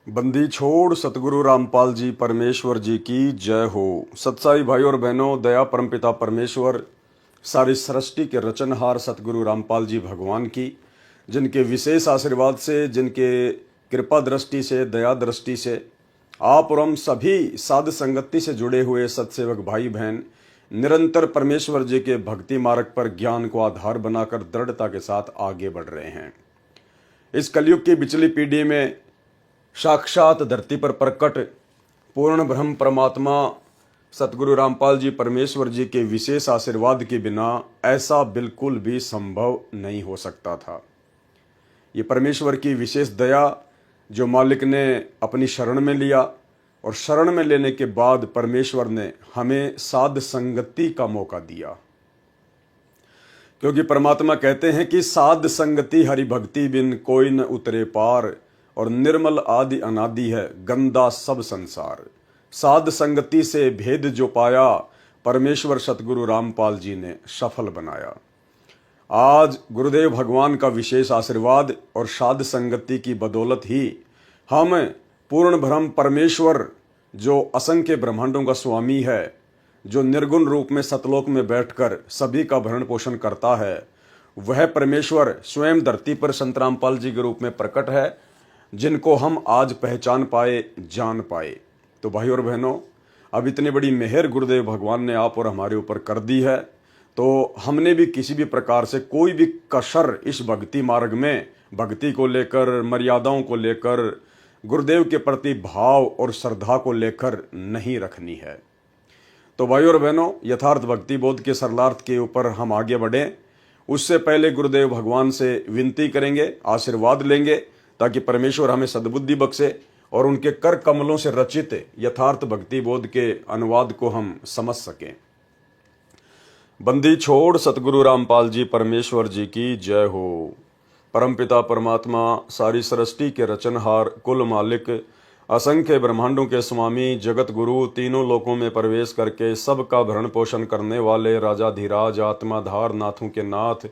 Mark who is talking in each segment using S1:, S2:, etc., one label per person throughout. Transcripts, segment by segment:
S1: बंदी छोड़ सतगुरु रामपाल जी परमेश्वर जी की जय हो। सत्साई भाई और बहनों, दया परमपिता परमेश्वर सारी सृष्टि के रचनहार सतगुरु रामपाल जी भगवान की, जिनके विशेष आशीर्वाद से, जिनके कृपा दृष्टि से, दया दृष्टि से आप और हम सभी साध संगति से जुड़े हुए सत्सेवक भाई बहन निरंतर परमेश्वर जी के भक्ति मार्ग पर ज्ञान को आधार बनाकर दृढ़ता के साथ आगे बढ़ रहे हैं। इस कलयुग की बिचली पीढ़ी में साक्षात धरती पर प्रकट पूर्ण ब्रह्म परमात्मा सतगुरु रामपाल जी परमेश्वर जी के विशेष आशीर्वाद के बिना ऐसा बिल्कुल भी संभव नहीं हो सकता था। ये परमेश्वर की विशेष दया जो मालिक ने अपनी शरण में लिया, और शरण में लेने के बाद परमेश्वर ने हमें साध संगति का मौका दिया, क्योंकि परमात्मा कहते हैं कि साध संगति हरि भक्ति बिन कोई न उतरे पार, और निर्मल आदि अनादि है गंदा सब संसार। साध संगति से भेद जो पाया परमेश्वर सतगुरु रामपाल जी ने सफल बनाया। आज गुरुदेव भगवान का विशेष आशीर्वाद और साध संगति की बदौलत ही हम पूर्ण ब्रह्म परमेश्वर जो असंख्य ब्रह्मांडों का स्वामी है, जो निर्गुण रूप में सतलोक में बैठकर सभी का भरण पोषण करता है, वह परमेश्वर स्वयं धरती पर संत रामपाल जी के रूप में प्रकट है, जिनको हम आज पहचान पाए, जान पाए। तो भाई और बहनों, अब इतनी बड़ी मेहर गुरुदेव भगवान ने आप और हमारे ऊपर कर दी है, तो हमने भी किसी भी प्रकार से कोई भी कसर इस भक्ति मार्ग में, भक्ति को लेकर, मर्यादाओं को लेकर, गुरुदेव के प्रति भाव और श्रद्धा को लेकर नहीं रखनी है। तो भाई और बहनों, यथार्थ भक्ति बोध के सरलार्थ के ऊपर हम आगे बढ़ें, उससे पहले गुरुदेव भगवान से विनती करेंगे, आशीर्वाद लेंगे, ताकि परमेश्वर हमें सद्बुद्धि बख्शे और उनके कर कमलों से रचित यथार्थ भक्ति बोध के अनुवाद को हम समझ सकें। बंदी छोड़ सतगुरु रामपाल जी परमेश्वर जी की जय हो। परमपिता परमात्मा सारी सृष्टि के रचनहार, कुल मालिक, असंख्य ब्रह्मांडों के स्वामी, जगत गुरु, तीनों लोकों में प्रवेश करके सबका भरण पोषण करने वाले राजाधिराज, आत्माधार, नाथों के नाथ,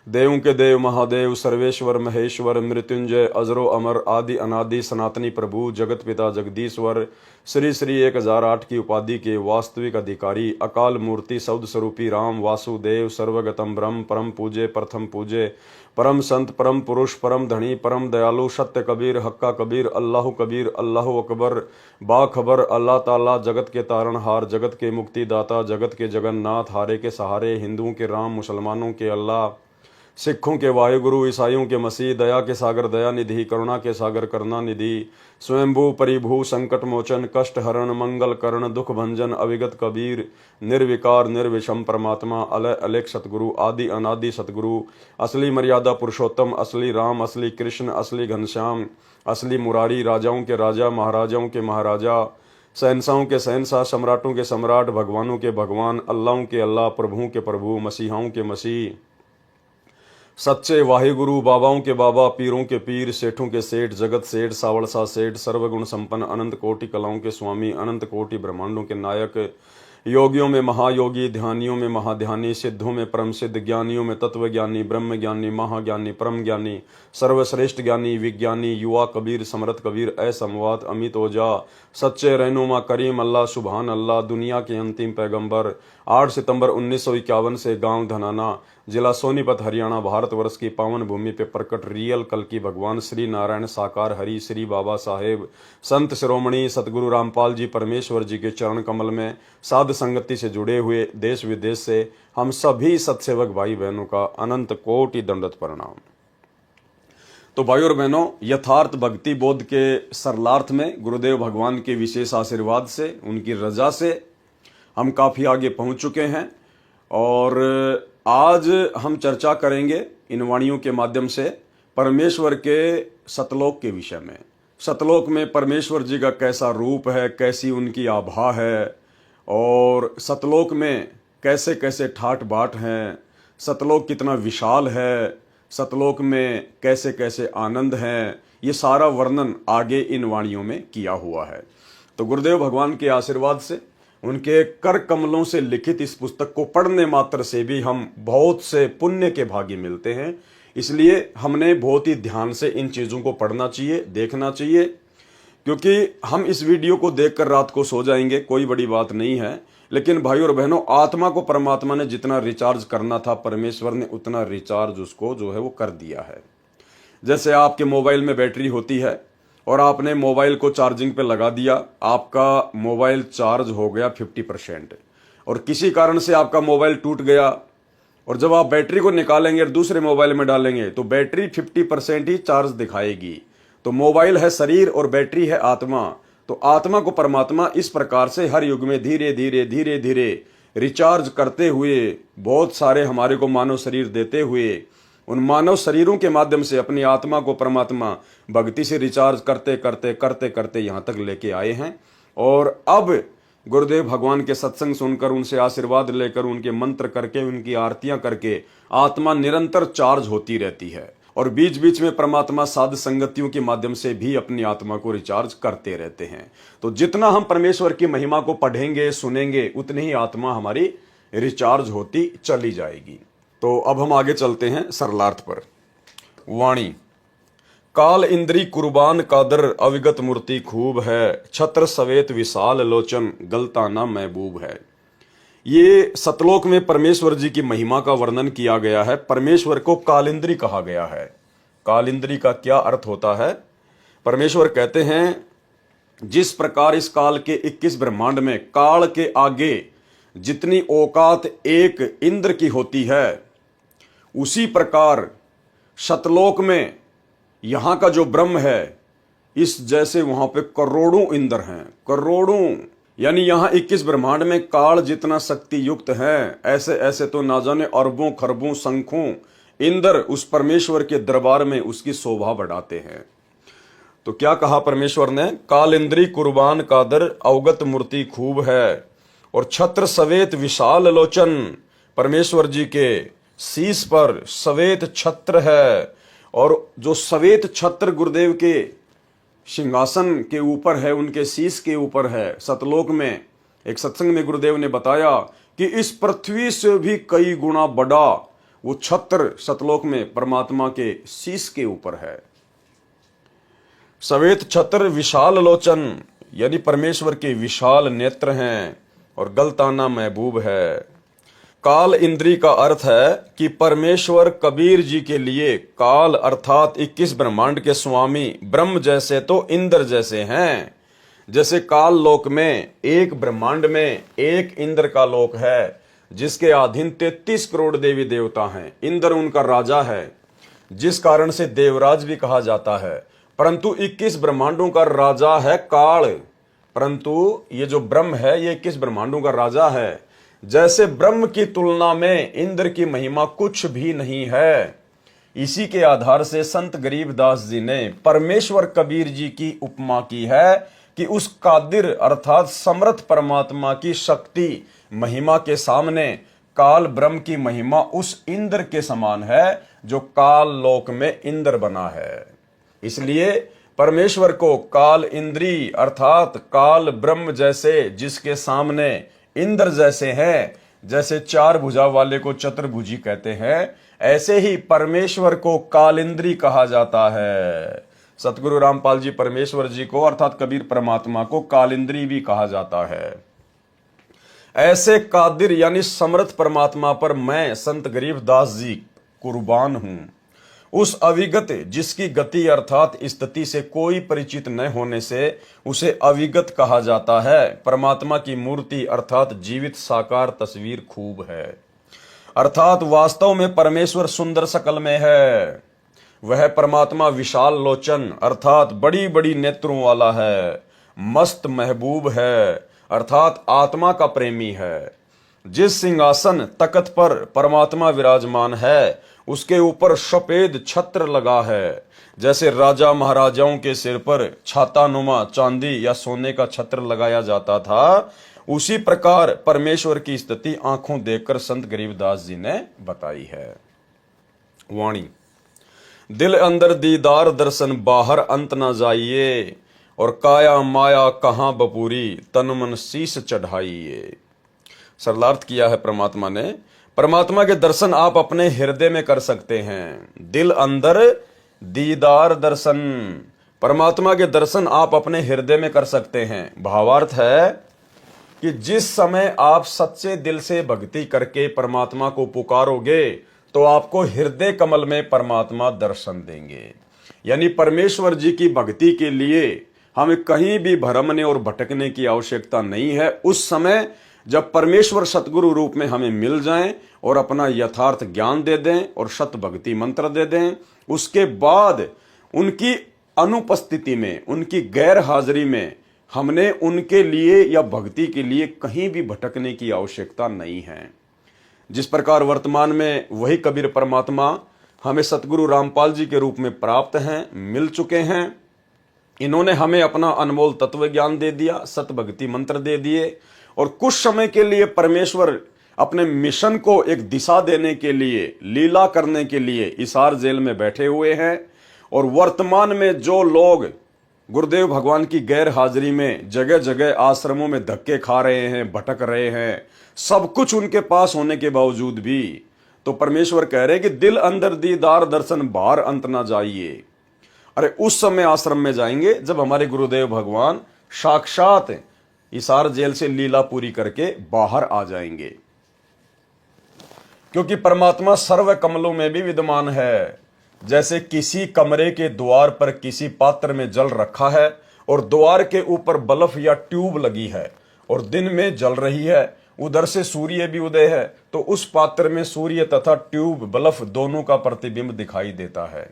S1: देवों के देव, महादेव, सर्वेश्वर, महेश्वर, मृत्युंजय, अजरो अमर, आदि अनादि, सनातनी प्रभु, जगत पिता जगदीश्वर, श्री श्री 1008 की उपाधि के वास्तविक अधिकारी, अकाल मूर्ति, शब्द स्वरूपी राम, वासुदेव, सर्वगतम ब्रह्म, परम पूजे, प्रथम पूजे, परम संत, परम पुरुष, परम धनी, परम दयालु, सत्य कबीर, हक्का कबीर, अल्लाह कबीर, अल्लाह अकबर, बाखबर, अल्लाह ताला, जगत के तारणहार, जगत के मुक्तिदाता, जगत के जगन्नाथ, हारे के सहारे, हिंदुओं के राम, मुसलमानों के अल्लाह, सिखों के वाहिगुरु, ईसाइयों के मसीह, दया के सागर दया निधि, करुणा के सागर करुणा निधि, स्वयंभू परिभू, संकट मोचन, कष्ट हरण, मंगल करण, दुख भंजन, अविगत कबीर, निर्विकार निर्विषम परमात्मा, अलय अलेख सतगुरु, आदि अनादि सतगुरु, असली मर्यादा पुरुषोत्तम, असली राम, असली कृष्ण, असली घनश्याम, असली मुरारी, राजाओं के राजा, महाराजाओं के महाराजा, शहंशाहों के शहंशाह, सम्राटों के सम्राट, भगवानों के भगवान, अल्लाहों के अल्लाह, प्रभुओं के प्रभु, मसीहाओं के मसीह, सच्चे वाहिगुरु, बाबाओं के बाबा, पीरों के पीर, सेठों के सेठ, जगत सेठ, सावड़सा सेठ, सर्वगुण संपन्न, अनंत कोटि कलाओं के स्वामी, अनंत कोटि ब्रह्मांडों के नायक, योगियों में महायोगी, ध्यानियों में महाध्यानी, सिद्धों में परम सिद्ध, ज्ञानियों में तत्व ज्ञानी, ब्रह्म ज्ञानी, महाज्ञानी, परम ज्ञानी, सर्वश्रेष्ठ ज्ञानी, विज्ञानी, युवा कबीर, समरथ कबीर, असमवात, अमित ओझा, सच्चे रहनुमा, करीम अल्लाह, सुभान अल्लाह, दुनिया के अंतिम पैगंबर। 8 सितंबर 1951 से गांव धनाना, जिला सोनीपत, हरियाणा, भारतवर्ष की पावन भूमि पे प्रकट रियल कल की भगवान श्री नारायण साकार हरि श्री बाबा साहेब संत शिरोमणि सतगुरु रामपाल जी परमेश्वर जी के चरण कमल में साध संगति से जुड़े हुए देश विदेश से हम सभी सत्सेवक भाई बहनों का अनंत कोटि दंडवत प्रणाम। तो भाई और बहनों, यथार्थ भक्ति बोध के सरलार्थ में गुरुदेव भगवान के विशेष आशीर्वाद से, उनकी रजा से हम काफ़ी आगे पहुंच चुके हैं, और आज हम चर्चा करेंगे इन वाणियों के माध्यम से परमेश्वर के सतलोक के विषय में। सतलोक में परमेश्वर जी का कैसा रूप है, कैसी उनकी आभा है, और सतलोक में कैसे कैसे ठाट बाट हैं, सतलोक कितना विशाल है, सतलोक में कैसे कैसे आनंद हैं, ये सारा वर्णन आगे इन वाणियों में किया हुआ है। तो गुरुदेव भगवान के आशीर्वाद से, उनके कर कमलों से लिखित इस पुस्तक को पढ़ने मात्र से भी हम बहुत से पुण्य के भागी मिलते हैं। इसलिए हमने बहुत ही ध्यान से इन चीज़ों को पढ़ना चाहिए, देखना चाहिए, क्योंकि हम इस वीडियो को देखकर रात को सो जाएंगे, कोई बड़ी बात नहीं है, लेकिन भाई और बहनों, आत्मा को परमात्मा ने जितना रिचार्ज करना था परमेश्वर ने उतना रिचार्ज उसको जो है वो कर दिया है। जैसे आपके मोबाइल में बैटरी होती है और आपने मोबाइल को चार्जिंग पे लगा दिया, आपका मोबाइल चार्ज हो गया 50%, और किसी कारण से आपका मोबाइल टूट गया, और जब आप बैटरी को निकालेंगे और दूसरे मोबाइल में डालेंगे तो बैटरी 50% ही चार्ज दिखाएगी। तो मोबाइल है शरीर और बैटरी है आत्मा। तो आत्मा को परमात्मा इस प्रकार से हर युग में धीरे धीरे धीरे धीरे रिचार्ज करते हुए, बहुत सारे हमारे को मानव शरीर देते हुए, उन मानव शरीरों के माध्यम से अपनी आत्मा को परमात्मा भक्ति से रिचार्ज करते करते करते करते यहाँ तक लेके आए हैं। और अब गुरुदेव भगवान के सत्संग सुनकर, उनसे आशीर्वाद लेकर, उनके मंत्र करके, उनकी आरतियां करके आत्मा निरंतर चार्ज होती रहती है। और बीच बीच में परमात्मा साध संगतियों के माध्यम से भी अपनी आत्मा को रिचार्ज करते रहते हैं। तो जितना हम परमेश्वर की महिमा को पढ़ेंगे सुनेंगे उतनी ही आत्मा हमारी रिचार्ज होती चली जाएगी। तो अब हम आगे चलते हैं सरलार्थ पर। वाणी। काल इंद्री कुर्बान कादर अविगत मूर्ति खूब है, छत्र सवेत विशाल लोचन गलता ना महबूब है। ये सतलोक में परमेश्वर जी की महिमा का वर्णन किया गया है। परमेश्वर को कालिंद्री कहा गया है। कालिंद्री का क्या अर्थ होता है? परमेश्वर कहते हैं, जिस प्रकार इस काल के 21 ब्रह्मांड में काल के आगे जितनी औकात एक इंद्र की होती है, उसी प्रकार सतलोक में यहां का जो ब्रह्म है, इस जैसे वहां पे करोड़ों इंद्र हैं, करोड़ों। यानी यहां 21 ब्रह्मांड में काल जितना शक्ति युक्त है, ऐसे ऐसे तो ना जाने अरबों खरबों संखों इंद्र उस परमेश्वर के दरबार में उसकी शोभा बढ़ाते हैं। तो क्या कहा परमेश्वर ने? काल इंद्री कुर्बान कादर अवगत मूर्ति खूब है, और छत्र सवेत विशाल लोचन। परमेश्वर जी के शीश पर सवेत छत्र है, और जो सवेत छत्र गुरुदेव के सिंहासन के ऊपर है, उनके शीश के ऊपर है। सतलोक में एक सत्संग में गुरुदेव ने बताया कि इस पृथ्वी से भी कई गुना बड़ा वो छत्र सतलोक में परमात्मा के शीश के ऊपर है। सवेत छत्र विशाल लोचन, यानी परमेश्वर के विशाल नेत्र हैं, और गलताना महबूब है। काल इंद्री का अर्थ है कि परमेश्वर कबीर जी के लिए काल अर्थात 21 ब्रह्मांड के स्वामी ब्रह्म जैसे तो इंद्र जैसे हैं। जैसे काल लोक में एक ब्रह्मांड में एक इंद्र का लोक है, जिसके अधीन 33 करोड़ देवी देवता हैं। इंद्र उनका राजा है, जिस कारण से देवराज भी कहा जाता है। परंतु 21 ब्रह्मांडों का राजा है काल, परंतु ये जो ब्रह्म है ये 21 ब्रह्मांडों का राजा है। जैसे ब्रह्म की तुलना में इंद्र की महिमा कुछ भी नहीं है। इसी के आधार से संत गरीबदास जी ने परमेश्वर कबीर जी की उपमा की है कि उस कादिर अर्थात समर्थ परमात्मा की शक्ति महिमा के सामने काल ब्रह्म की महिमा उस इंद्र के समान है जो काल लोक में इंद्र बना है। इसलिए परमेश्वर को काल इंद्री अर्थात काल ब्रह्म जैसे, जिसके सामने इंद्र जैसे हैं, जैसे चार भुजा वाले को चतुर्भुजी कहते हैं, ऐसे ही परमेश्वर को कालिंद्री कहा जाता है। सतगुरु रामपाल जी परमेश्वर जी को अर्थात कबीर परमात्मा को कालिंद्री भी कहा जाता है। ऐसे कादिर यानी समर्थ परमात्मा पर मैं संत गरीबदास जी कुर्बान हूं। उस अविगत जिसकी गति अर्थात स्थिति से कोई परिचित न होने से उसे अविगत कहा जाता है। परमात्मा की मूर्ति अर्थात जीवित साकार तस्वीर खूब है, अर्थात वास्तव में परमेश्वर सुंदर शकल में है। वह परमात्मा विशाल लोचन अर्थात बड़ी बड़ी नेत्रों वाला है, मस्त महबूब है अर्थात आत्मा का प्रेमी है। जिस सिंहासन तख्त पर परमात्मा विराजमान है उसके ऊपर सफेद छत्र लगा है। जैसे राजा महाराजाओं के सिर पर छाता नुमा चांदी या सोने का छत्र लगाया जाता था, उसी प्रकार परमेश्वर की स्थिति आंखों देखकर संत गरीबदास जी ने बताई है। वाणी। दिल अंदर दीदार दर्शन बाहर अंत न जाइए, और काया माया कहां बपूरी तन मन शीश चढ़ाइए। सरलार्थ किया है परमात्मा ने। परमात्मा के दर्शन आप अपने हृदय में कर सकते हैं। दिल अंदर दीदार दर्शन, परमात्मा के दर्शन आप अपने हृदय में कर सकते हैं। भावार्थ है कि जिस समय आप सच्चे दिल से भक्ति करके परमात्मा को पुकारोगे तो आपको हृदय कमल में परमात्मा दर्शन देंगे। यानी परमेश्वर जी की भक्ति के लिए हमें कहीं भी भरमने और भटकने की आवश्यकता नहीं है। उस समय जब परमेश्वर सतगुरु रूप में हमें मिल जाएं और अपना यथार्थ ज्ञान दे दें और सत भक्ति मंत्र दे दें, उसके बाद उनकी अनुपस्थिति में, उनकी गैर हाजिरी में हमने उनके लिए या भक्ति के लिए कहीं भी भटकने की आवश्यकता नहीं है। जिस प्रकार वर्तमान में वही कबीर परमात्मा हमें सतगुरु रामपाल जी के रूप में प्राप्त हैं, मिल चुके हैं। इन्होंने हमें अपना अनमोल तत्व ज्ञान दे दिया, सत भक्ति मंत्र दे दिए और कुछ समय के लिए परमेश्वर अपने मिशन को एक दिशा देने के लिए, लीला करने के लिए हिसार जेल में बैठे हुए हैं। और वर्तमान में जो लोग गुरुदेव भगवान की गैर हाजिरी में जगह जगह आश्रमों में धक्के खा रहे हैं, भटक रहे हैं, सब कुछ उनके पास होने के बावजूद भी तो परमेश्वर कह रहे हैं कि दिल अंदर दीदार दर्शन बाहर अंत ना जाइए। अरे उस समय आश्रम में जाएंगे जब हमारे गुरुदेव भगवान साक्षात हिसार जेल से लीला पूरी करके बाहर आ जाएंगे, क्योंकि परमात्मा सर्व कमलों में भी विद्यमान है। जैसे किसी कमरे के द्वार पर किसी पात्र में जल रखा है और द्वार के ऊपर बल्ब या ट्यूब लगी है और दिन में जल रही है, उधर से सूर्य भी उदय है, तो उस पात्र में सूर्य तथा ट्यूब बल्ब दोनों का प्रतिबिंब दिखाई देता है।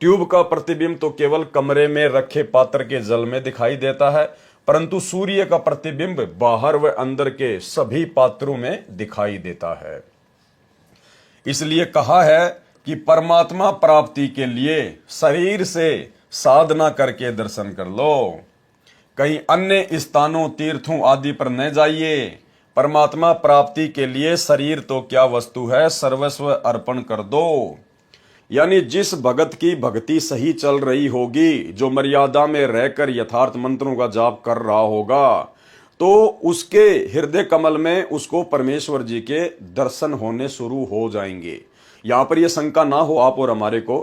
S1: ट्यूब का प्रतिबिंब तो केवल कमरे में रखे पात्र के जल में दिखाई देता है, परंतु सूर्य का प्रतिबिंब बाहर व अंदर के सभी पात्रों में दिखाई देता है। इसलिए कहा है कि परमात्मा प्राप्ति के लिए शरीर से साधना करके दर्शन कर लो, कहीं अन्य स्थानों, तीर्थों आदि पर न जाइए। परमात्मा प्राप्ति के लिए शरीर तो क्या वस्तु है, सर्वस्व अर्पण कर दो। यानी जिस भगत की भक्ति सही चल रही होगी, जो मर्यादा में रहकर यथार्थ मंत्रों का जाप कर रहा होगा, तो उसके हृदय कमल में उसको परमेश्वर जी के दर्शन होने शुरू हो जाएंगे। यहां पर यह शंका ना हो आप और हमारे को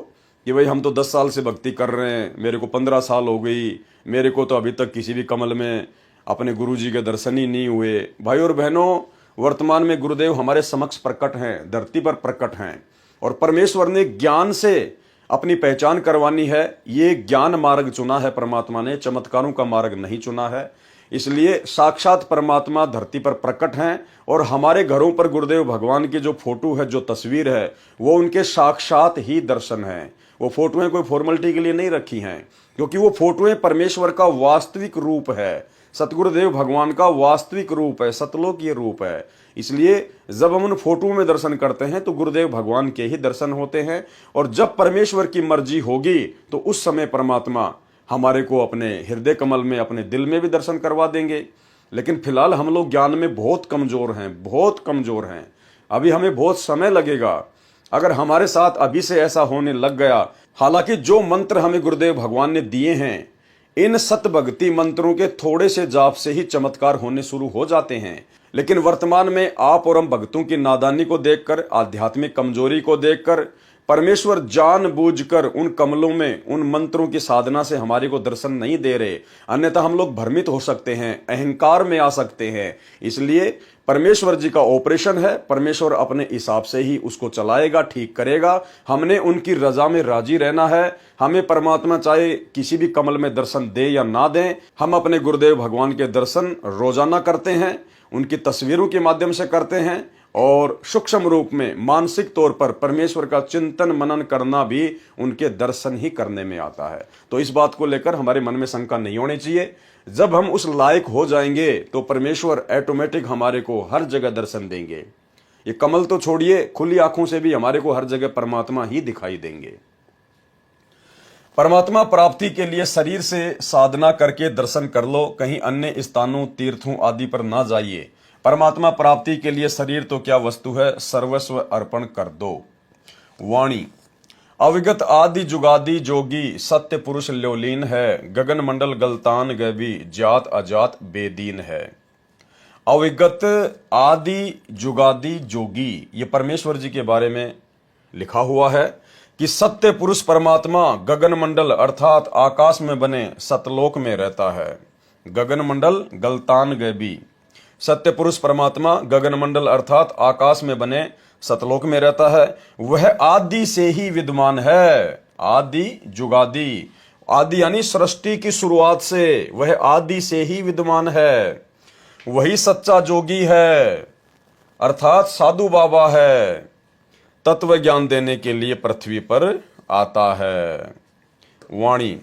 S1: कि भाई हम तो 10 साल से भक्ति कर रहे हैं, मेरे को 15 साल हो गई, मेरे को तो अभी तक किसी भी कमल में अपने गुरु जी के दर्शन ही नहीं हुए। भाई और बहनों, वर्तमान में गुरुदेव हमारे समक्ष प्रकट हैं, धरती पर प्रकट हैं और परमेश्वर ने ज्ञान से अपनी पहचान करवानी है। ये ज्ञान मार्ग चुना है परमात्मा ने, चमत्कारों का मार्ग नहीं चुना है। इसलिए साक्षात परमात्मा धरती पर प्रकट हैं और हमारे घरों पर गुरुदेव भगवान की जो फोटो है, जो तस्वीर है, वो उनके साक्षात ही दर्शन है। वो फोटोएं कोई फॉर्मेलिटी के लिए नहीं रखी हैं, क्योंकि वो फोटोएं परमेश्वर का वास्तविक रूप है, सतगुरुदेव भगवान का वास्तविक रूप है, सतलोकीय रूप है। इसलिए जब हम उन फोटो में दर्शन करते हैं तो गुरुदेव भगवान के ही दर्शन होते हैं। और जब परमेश्वर की मर्जी होगी तो उस समय परमात्मा हमारे को अपने हृदय कमल में, अपने दिल में भी दर्शन करवा देंगे। लेकिन फिलहाल हम लोग ज्ञान में बहुत कमजोर हैं, बहुत कमजोर हैं। अभी हमें बहुत समय लगेगा। अगर हमारे साथ अभी से ऐसा होने लग गया, हालांकि जो मंत्र हमें गुरुदेव भगवान ने दिए हैं, इन सत भक्ति मंत्रों के थोड़े से जाप से ही चमत्कार होने शुरू हो जाते हैं। लेकिन वर्तमान में आप और हम भक्तों की नादानी को देखकर, आध्यात्मिक कमजोरी को देखकर परमेश्वर जानबूझकर उन कमलों में, उन मंत्रों की साधना से हमारे को दर्शन नहीं दे रहे। अन्यथा हम लोग भ्रमित हो सकते हैं, अहंकार में आ सकते हैं। इसलिए परमेश्वर जी का ऑपरेशन है, परमेश्वर अपने हिसाब से ही उसको चलाएगा, ठीक करेगा। हमने उनकी रजा में राजी रहना है। हमें परमात्मा चाहे किसी भी कमल में दर्शन दे या ना दें, हम अपने गुरुदेव भगवान के दर्शन रोजाना करते हैं, उनकी तस्वीरों के माध्यम से करते हैं और सूक्ष्म रूप में मानसिक तौर पर परमेश्वर का चिंतन मनन करना भी उनके दर्शन ही करने में आता है। तो इस बात को लेकर हमारे मन में शंका नहीं होनी चाहिए। जब हम उस लायक हो जाएंगे तो परमेश्वर ऑटोमेटिक हमारे को हर जगह दर्शन देंगे। ये कमल तो छोड़िए, खुली आंखों से भी हमारे को हर जगह परमात्मा ही दिखाई देंगे। परमात्मा प्राप्ति के लिए शरीर से साधना करके दर्शन कर लो, कहीं अन्य स्थानों, तीर्थों आदि पर ना जाइए। परमात्मा प्राप्ति के लिए शरीर तो क्या वस्तु है, सर्वस्व अर्पण कर दो। वाणी अविगत आदि जुगादि जोगी, सत्य पुरुष ल्योलीन है, गगन मंडल गलतान गैबी, जात अजात बेदीन है। अविगत आदि जुगादि जोगी, ये परमेश्वर जी के बारे में लिखा हुआ है कि सत्य पुरुष परमात्मा गगन मंडल अर्थात आकाश में बने सतलोक में रहता है। गगन मंडल गलतान गैबी, सत्य पुरुष परमात्मा गगन मंडल अर्थात आकाश में बने सतलोक में रहता है। वह आदि से ही विद्यमान है, आदि जुगादि, आदि यानी सृष्टि की शुरुआत से, वह आदि से ही विद्यमान है। वही सच्चा जोगी है अर्थात साधु बाबा है, तत्व ज्ञान देने के लिए पृथ्वी पर आता है। वाणी,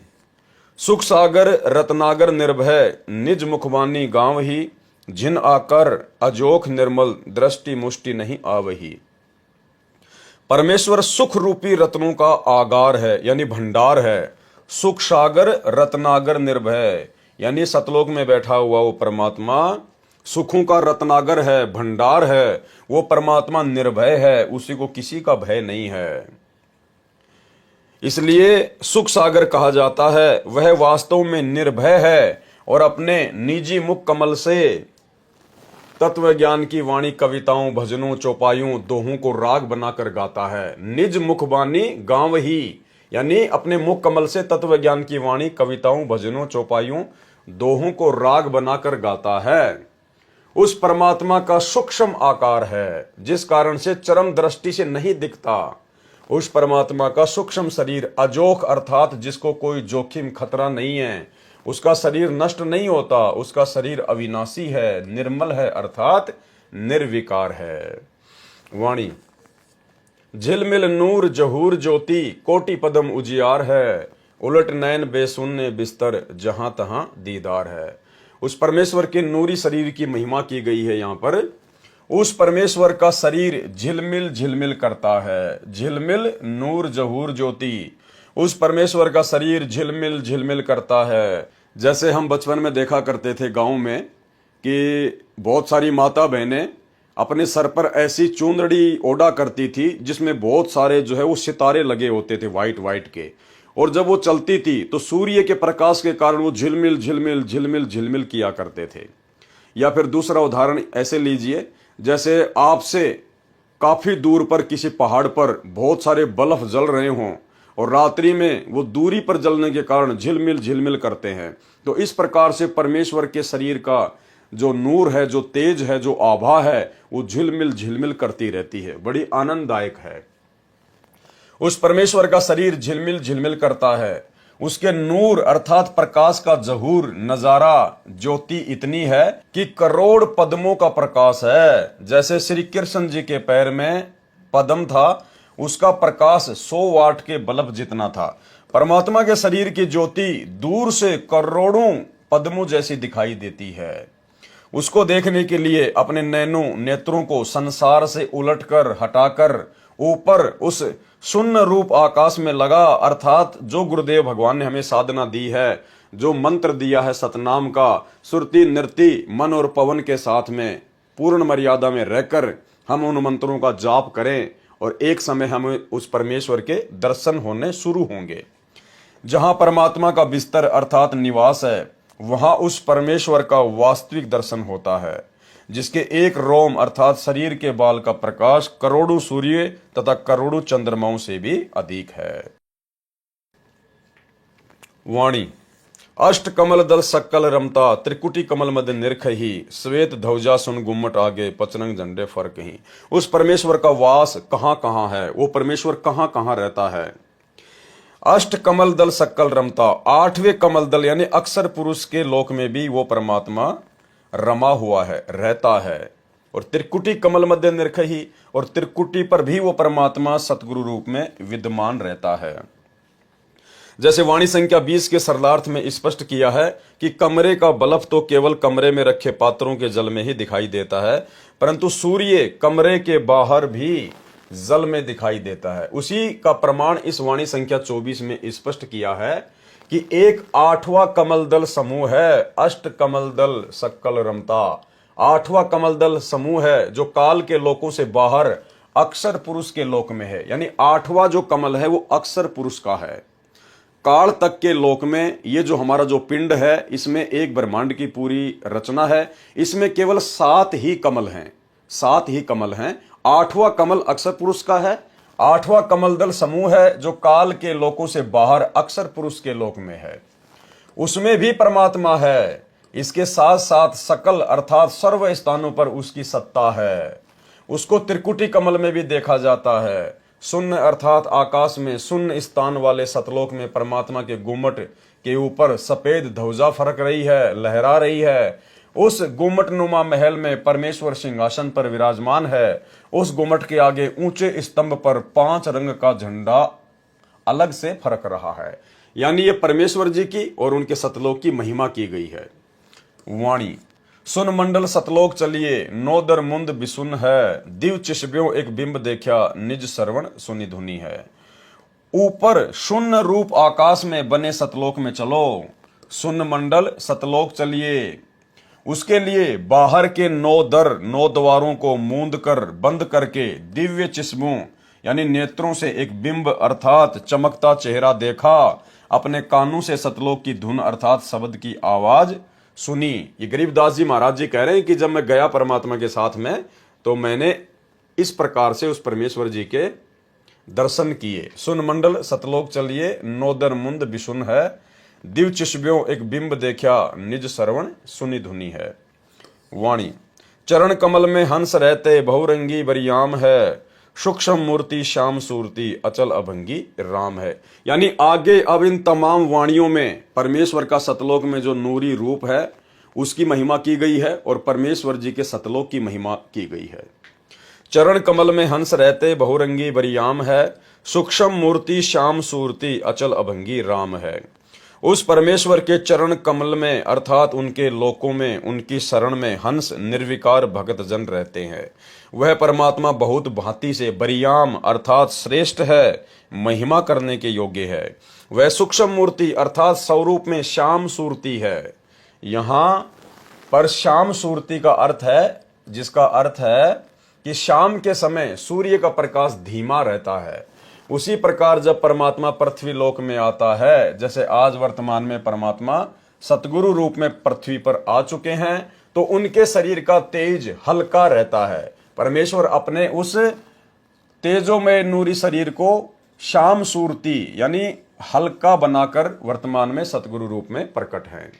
S1: सुख सागर रत्नागर निर्भय, निज मुखवानी गांव ही, जिन आकर अजोख निर्मल, दृष्टि मुष्टि नहीं आवही। परमेश्वर सुख रूपी रत्नों का आगार है यानी भंडार है। सुख सागर रत्नागर निर्भय यानी सतलोक में बैठा हुआ वो परमात्मा सुखों का रत्नागर है, भंडार है। वो परमात्मा निर्भय है, उसी को किसी का भय नहीं है, इसलिए सुख सागर कहा जाता है। वह वास्तव में निर्भय है और अपने निजी मुख कमल से तत्व ज्ञान की वाणी कविताओं, भजनों, चौपाइयों, दोहों को राग बनाकर गाता है। निज मुखबानी गांव ही यानी अपने मुख कमल से तत्व ज्ञान की वाणी कविताओं, भजनों, चौपाइयों, दोहों को राग बनाकर गाता है। उस परमात्मा का सूक्ष्म आकार है जिस कारण से चरम दृष्टि से नहीं दिखता। उस परमात्मा का सूक्ष्म शरीर अजोख अर्थात जिसको कोई जोखिम खतरा नहीं है, उसका शरीर नष्ट नहीं होता, उसका शरीर अविनाशी है, निर्मल है अर्थात निर्विकार है। वाणी, झिलमिल नूर जहूर ज्योति, कोटि पदम उजियार है, उलट नैन बेसुन्ने बिस्तर, जहां तहां दीदार है। उस परमेश्वर के नूरी शरीर की महिमा की गई है यहाँ पर। उस परमेश्वर का शरीर झिलमिल झिलमिल करता है, झिलमिल नूर जहूर ज्योति, उस परमेश्वर का शरीर झिलमिल झिलमिल करता है। जैसे हम बचपन में देखा करते थे गांव में कि बहुत सारी माता बहनें अपने सर पर ऐसी चुंदड़ी ओढ़ा करती थी जिसमें बहुत सारे जो है वो सितारे लगे होते थे वाइट वाइट के, और जब वो चलती थी तो सूर्य के प्रकाश के कारण वो झिलमिल झिलमिल झिलमिल झिलमिल किया करते थे। या फिर दूसरा उदाहरण ऐसे लीजिए, जैसे आपसे काफी दूर पर किसी पहाड़ पर बहुत सारे बल्ब जल रहे हों और रात्रि में वो दूरी पर जलने के कारण झिलमिल झिलमिल करते हैं। तो इस प्रकार से परमेश्वर के शरीर का जो नूर है, जो तेज है, जो आभा है, वो झिलमिल झिलमिल करती रहती है, बड़ी आनंददायक है। उस परमेश्वर का शरीर झिलमिल झिलमिल करता है। उसके नूर अर्थात प्रकाश का जहूर नजारा ज्योति इतनी है कि करोड़ पद्मों का प्रकाश है। जैसे श्री कृष्ण जी के पैर में पद्म था, उसका प्रकाश 100 वाट के बल्ब जितना था। परमात्मा के शरीर की ज्योति दूर से करोड़ों पद्मों जैसी दिखाई देती है। उसको देखने के लिए अपने नेत्रों को संसार से उलटकर हटाकर ऊपर उस शून्य रूप आकाश में लगा, अर्थात जो गुरुदेव भगवान ने हमें साधना दी है, जो मंत्र दिया है सतनाम का, सुरति नृति मन और पवन के साथ में पूर्ण मर्यादा में रहकर हम उन मंत्रों का जाप करें और एक समय हमें उस परमेश्वर के दर्शन होने शुरू होंगे। जहां परमात्मा का बिस्तर अर्थात निवास है, वहां उस परमेश्वर का वास्तविक दर्शन होता है, जिसके एक रोम अर्थात शरीर के बाल का प्रकाश करोड़ों सूर्य तथा करोड़ों चंद्रमाओं से भी अधिक है। वाणी, अष्ट कमल दल सक्कल रमता, त्रिकुटी कमल मद निरख ही, श्वेत ध्वजा सुन गुम्मट आगे, पचरंग झंडे फर्क ही। उस परमेश्वर का वास कहां कहां है, वो परमेश्वर कहां कहां रहता है। अष्ट कमल दल सक्कल रमता, 8वें कमल दल यानी अक्षर पुरुष के लोक में भी वो परमात्मा रमा हुआ है, रहता है। और त्रिकुटी कमल मध्य निरख ही, और त्रिकुटी पर भी वो परमात्मा सतगुरु रूप में विद्यमान रहता है। जैसे वाणी संख्या 20 के सरलार्थ में स्पष्ट किया है कि कमरे का बल्ब तो केवल कमरे में रखे पात्रों के जल में ही दिखाई देता है, परंतु सूर्य कमरे के बाहर भी जल में दिखाई देता है। उसी का प्रमाण इस वाणी संख्या 24 में स्पष्ट किया है कि एक 8वां कमल दल समूह है, अष्ट कमल दल सक्कल रमता। 8वां कमल दल समूह है जो काल के लोकों से बाहर अक्षर पुरुष के लोक में है, यानी 8वां जो कमल है वो अक्षर पुरुष का है। काल तक के लोक में ये जो हमारा जो पिंड है, इसमें एक ब्रह्मांड की पूरी रचना है, इसमें केवल 7 ही कमल हैं, 7 ही कमल हैं। 8वां कमल अक्षर पुरुष का है आठवां कमल दल समूह है जो काल के लोकों से बाहर अक्षर पुरुष के लोक में है, उसमें भी परमात्मा है। इसके साथ साथ सकल अर्थात सर्व स्थानों पर उसकी सत्ता है। उसको त्रिकुटी कमल में भी देखा जाता है। शून्य अर्थात आकाश में शून्य स्थान वाले सतलोक में परमात्मा के गुम्मट के ऊपर सफेद ध्वजा फरक रही है, लहरा रही है। उस गुम्मट नुमा महल में परमेश्वर सिंहासन पर विराजमान है। उस गुम्मट के आगे ऊंचे स्तंभ पर 5 रंग का झंडा अलग से फरक रहा है। यानी ये परमेश्वर जी की और उनके सतलोक की महिमा की गई है। वाणी सुन मंडल सतलोक चलिए, नोदर मुंद बिसुन है, दिव चिशब्यों एक बिंब देखा, निज श्रवण सुनि धुनी है। ऊपर शून्य रूप आकाश में बने सतलोक में चलो, सुन मंडल सतलोक चलिए। उसके लिए बाहर के 9 दर 9 द्वारों को मूंद कर बंद करके दिव्य चिश्मों यानी नेत्रों से एक बिंब अर्थात चमकता चेहरा देखा, अपने कानों से सतलोक की धुन अर्थात शब्द की आवाज सुनी। ये गरीबदास जी महाराज जी कह रहे हैं कि जब मैं गया परमात्मा के साथ में तो मैंने इस प्रकार से उस परमेश्वर जी के दर्शन किए। सुन मंडल सतलोक चलिए, नोदर मुंद बिशुन है, दिव चिशब्यों एक बिंब देखा, निज श्रवण सुनि धुनी है। वाणी चरण कमल में हंस रहते, बहुरंगी बरियाम है, सूक्ष्म मूर्ति श्याम सूरती, अचल अभंगी राम है। यानी आगे अब इन तमाम वाणियों में परमेश्वर का सतलोक में जो नूरी रूप है उसकी महिमा की गई है और परमेश्वर जी के सतलोक की महिमा की गई है। चरण कमल में हंस रहते, बहुरंगी बरियाम है, सूक्ष्म मूर्ति श्याम सूरती, अचल अभंगी राम है। उस परमेश्वर के चरण कमल में अर्थात उनके लोकों में उनकी शरण में हंस निर्विकार भगत जन रहते हैं। वह परमात्मा बहुत भांति से बरियाम अर्थात श्रेष्ठ है, महिमा करने के योग्य है। वह सूक्ष्म मूर्ति अर्थात स्वरूप में श्याम सूरती है। यहाँ पर श्याम सूरती का अर्थ है, जिसका अर्थ है कि शाम के समय सूर्य का प्रकाश धीमा रहता है। उसी प्रकार जब परमात्मा पृथ्वी लोक में आता है, जैसे आज वर्तमान में परमात्मा सतगुरु रूप में पृथ्वी पर आ चुके हैं, तो उनके शरीर का तेज हल्का रहता है। परमेश्वर अपने उस तेजो में नूरी शरीर को श्याम सूरती यानी हल्का बनाकर वर्तमान में सतगुरु रूप में प्रकट है,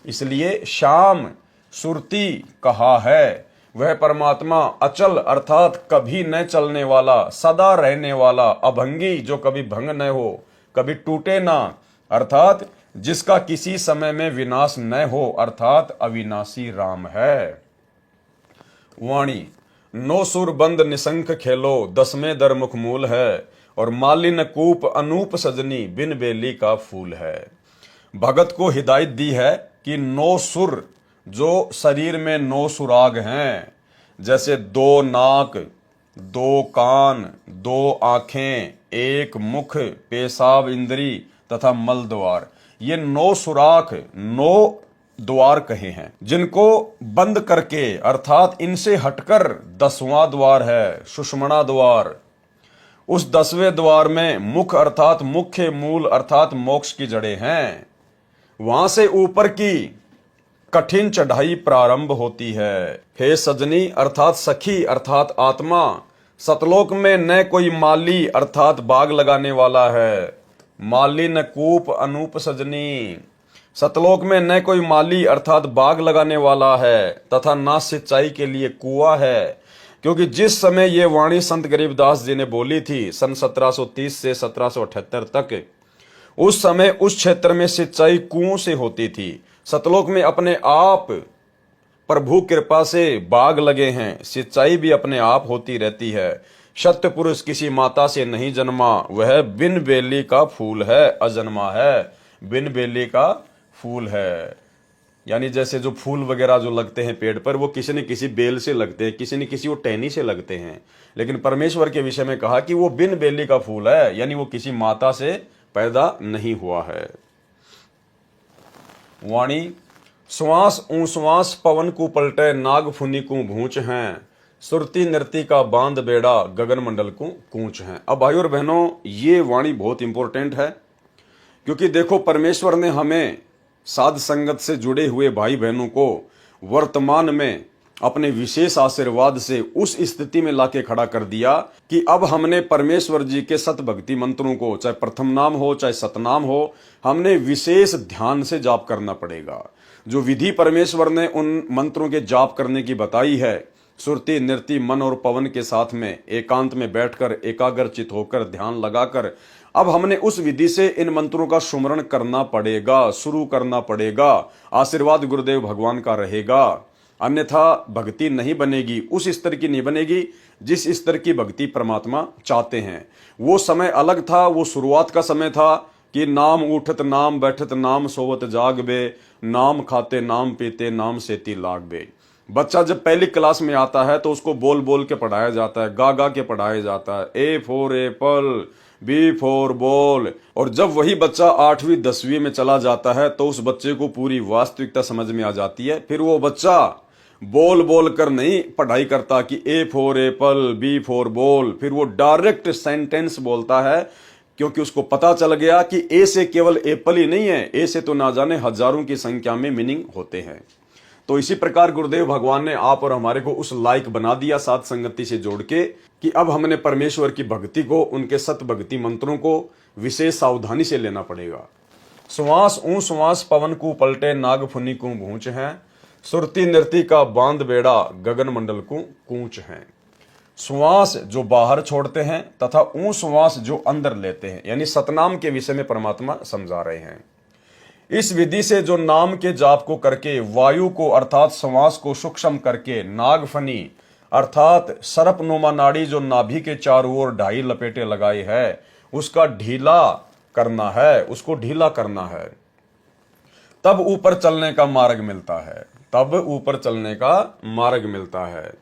S1: इसलिए श्याम सूरती कहा है। वह परमात्मा अचल अर्थात कभी न चलने वाला, सदा रहने वाला, अभंगी जो कभी भंग न हो, कभी टूटे ना, अर्थात जिसका किसी समय में विनाश न हो, अर्थात अविनाशी राम है। वाणी नो सुर बंद निशंक खेलो, 10वें दर मुख मूल है, और मालिन कूप अनूप सजनी, बिन बेली का फूल है। भगत को हिदायत दी है कि 9 सुर जो शरीर में 9 सुराग हैं, जैसे 2 नाक, 2 कान, 2 आंखें, 1 मुख, पेशाब इंद्री तथा मल द्वार, ये 9 सुराख 9 द्वार कहे हैं, जिनको बंद करके अर्थात इनसे हटकर 10वां द्वार है सुषमणा द्वार। उस 10वें द्वार में मुख अर्थात मुख्य मूल अर्थात मोक्ष की जड़ें हैं। वहां से ऊपर की कठिन चढ़ाई प्रारंभ होती है। हे सजनी अर्थात सखी अर्थात आत्मा, सतलोक में न कोई माली अर्थात बाग लगाने वाला है। माली न कूप अनूप सजनी, सतलोक में न कोई माली अर्थात बाग लगाने वाला है तथा ना सिंचाई के लिए कुआं है। क्योंकि जिस समय ये वाणी संत गरीबदास जी ने बोली थी सन 1730 से 1778 तक, उस समय उस क्षेत्र में सिंचाई कुओं से होती थी। सतलोक में अपने आप प्रभु कृपा से बाग लगे हैं, सिंचाई भी अपने आप होती रहती है। सत्य पुरुष किसी माता से नहीं जन्मा, वह बिन बेली का फूल है, अजन्मा है, बिन बेली का फूल है। यानी जैसे जो फूल वगैरह जो लगते हैं पेड़ पर, वो किसी न किसी बेल से लगते हैं, किसी न किसी वो टहनी से लगते हैं, लेकिन परमेश्वर के विषय में कहा कि वो बिन बेली का फूल है, यानी वो किसी माता से पैदा नहीं हुआ है। वाणी श्वास ऊश्वास पवन को पलटे, नाग फुनी को भूंच हैं, सुरती नृति का बांध बेड़ा, गगन मंडल को कूच हैं। अब भाइयों और बहनों, ये वाणी बहुत इंपॉर्टेंट है, क्योंकि देखो परमेश्वर ने हमें साध संगत से जुड़े हुए भाई बहनों को वर्तमान में अपने विशेष आशीर्वाद से उस स्थिति में लाके खड़ा कर दिया कि अब हमने परमेश्वर जी के सत भक्ति मंत्रों को, चाहे प्रथम नाम हो चाहे सतनाम हो, हमने विशेष ध्यान से जाप करना पड़ेगा। जो विधि परमेश्वर ने उन मंत्रों के जाप करने की बताई है, सुरति नृति मन और पवन के साथ में एकांत में बैठकर एकाग्रचित होकर ध्यान लगाकर, अब हमने उस विधि से इन मंत्रों का सुमरण करना पड़ेगा, शुरू करना पड़ेगा। आशीर्वाद गुरुदेव भगवान का रहेगा, अन्यथा भक्ति नहीं बनेगी, उस स्तर की नहीं बनेगी जिस स्तर की भक्ति परमात्मा चाहते हैं। वो समय अलग था, वो शुरुआत का समय था कि नाम उठत नाम बैठत नाम सोवत जाग बे, नाम खाते नाम पीते नाम सेती लाग बे। बच्चा जब पहली क्लास में आता है तो उसको बोल बोल के पढ़ाया जाता है, गा गा के पढ़ाया जाता है, A for apple, B for ball. और जब वही बच्चा 8वीं 10वीं में चला जाता है तो उस बच्चे को पूरी वास्तविकता समझ में आ जाती है। फिर वो बच्चा बोल बोल कर नहीं पढ़ाई करता कि A for apple, B for ball, फिर वो डायरेक्ट सेंटेंस बोलता है, क्योंकि उसको पता चल गया कि ए से केवल एप्पल ही नहीं है, ए से तो ना जाने हजारों की संख्या में मीनिंग होते हैं। तो इसी प्रकार गुरुदेव भगवान ने आप और हमारे को उस लायक बना दिया साध संगति से जोड़ के कि अब हमने परमेश्वर की भक्ति को, उनके सत भक्ति मंत्रों को विशेष सावधानी से लेना पड़ेगा। श्वास ऊ श्वास पवन को पलटे नाग फुनी को भूंच है, सुरती नृति का बांध बेड़ा गगन मंडल को कूच है। श्वास जो बाहर छोड़ते हैं तथा ऊ श्वास जो अंदर लेते हैं, यानी सतनाम के विषय में परमात्मा समझा रहे हैं। इस विधि से जो नाम के जाप को करके वायु को अर्थात श्वास को सूक्ष्म करके नागफनी अर्थात सर्पनुमा नाड़ी जो नाभि के चारों ओर 2.5 लपेटे लगाए है, उसका ढीला करना है, उसको ढीला करना है, तब ऊपर चलने का मार्ग मिलता है, तब ऊपर चलने का मार्ग मिलता है।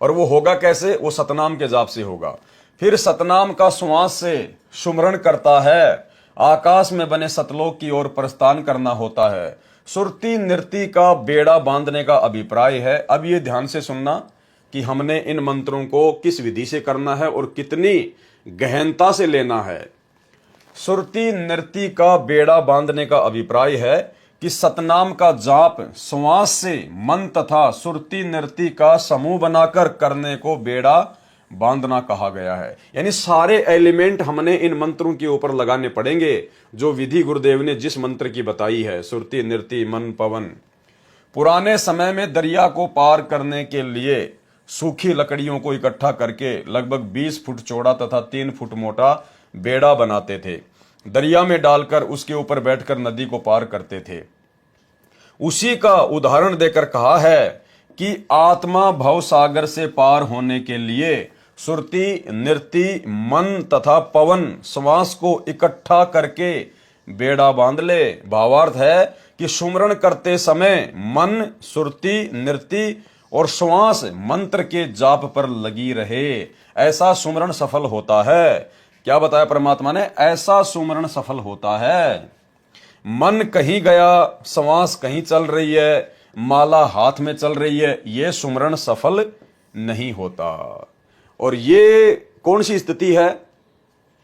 S1: और वो होगा कैसे? वो सतनाम के जाप से होगा। फिर सतनाम का श्वास से सुमरण करता है, आकाश में बने सतलोक की ओर प्रस्थान करना होता है। सुरती नृति का बेड़ा बांधने का अभिप्राय है। अब ये ध्यान से सुनना कि हमने इन मंत्रों को किस विधि से करना है और कितनी गहनता से लेना है। सुरती नृति का बेड़ा बांधने का अभिप्राय है कि सतनाम का जाप श्वास से मन तथा सुरती नृति का समूह बनाकर करने को बेड़ा बांधना कहा गया है। यानी सारे एलिमेंट हमने इन मंत्रों के ऊपर लगाने पड़ेंगे जो विधि गुरुदेव ने जिस मंत्र की बताई है, सुरती नृति मन पवन। पुराने समय में दरिया को पार करने के लिए सूखी लकड़ियों को इकट्ठा करके लगभग 20 फुट चौड़ा तथा 3 फुट मोटा बेड़ा बनाते थे, दरिया में डालकर उसके ऊपर बैठकर नदी को पार करते थे। उसी का उदाहरण देकर कहा है कि आत्मा भव सागर से पार होने के लिए सुरती नृति मन तथा पवन श्वास को इकट्ठा करके बेड़ा बांध ले। भावार्थ है कि सुमरण करते समय मन सुरती नृति और श्वास मंत्र के जाप पर लगी रहे, ऐसा सुमरण सफल होता है। क्या बताया परमात्मा ने? ऐसा सुमरण सफल होता है। मन कहीं गया, श्वास कहीं चल रही है, माला हाथ में चल रही है, ये सुमरण सफल नहीं होता। और ये कौन सी स्थिति है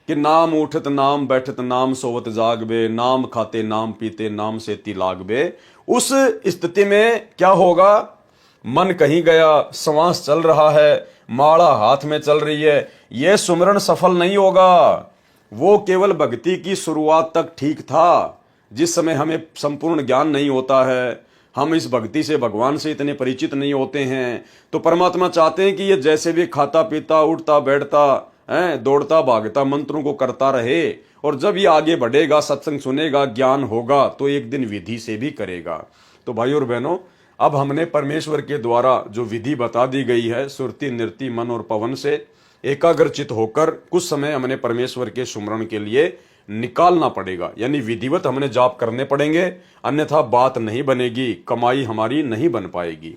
S1: कि नाम उठत नाम बैठत नाम सोवत जाग बे, नाम खाते नाम पीते नाम सेती लाग बे। उस स्थिति में क्या होगा? मन कहीं गया, श्वास चल रहा है, माला हाथ में चल रही है, यह सुमरण सफल नहीं होगा। वो केवल भक्ति की शुरुआत तक ठीक था, जिस समय हमें संपूर्ण ज्ञान नहीं होता है, हम इस भक्ति से भगवान से इतने परिचित नहीं होते हैं। तो परमात्मा चाहते हैं कि ये जैसे भी खाता पीता उठता बैठता है, दौड़ता भागता मंत्रों को करता रहे, और जब ये आगे बढ़ेगा, सत्संग सुनेगा, ज्ञान होगा, तो एक दिन विधि से भी करेगा। तो भाई और बहनों, अब हमने परमेश्वर के द्वारा जो विधि बता दी गई है, सुरती नृति मन और पवन से एकाग्रचित होकर कुछ समय हमने परमेश्वर के सुमरण के लिए निकालना पड़ेगा। यानी विधिवत हमने जाप करने पड़ेंगे, अन्यथा बात नहीं बनेगी, कमाई हमारी नहीं बन पाएगी।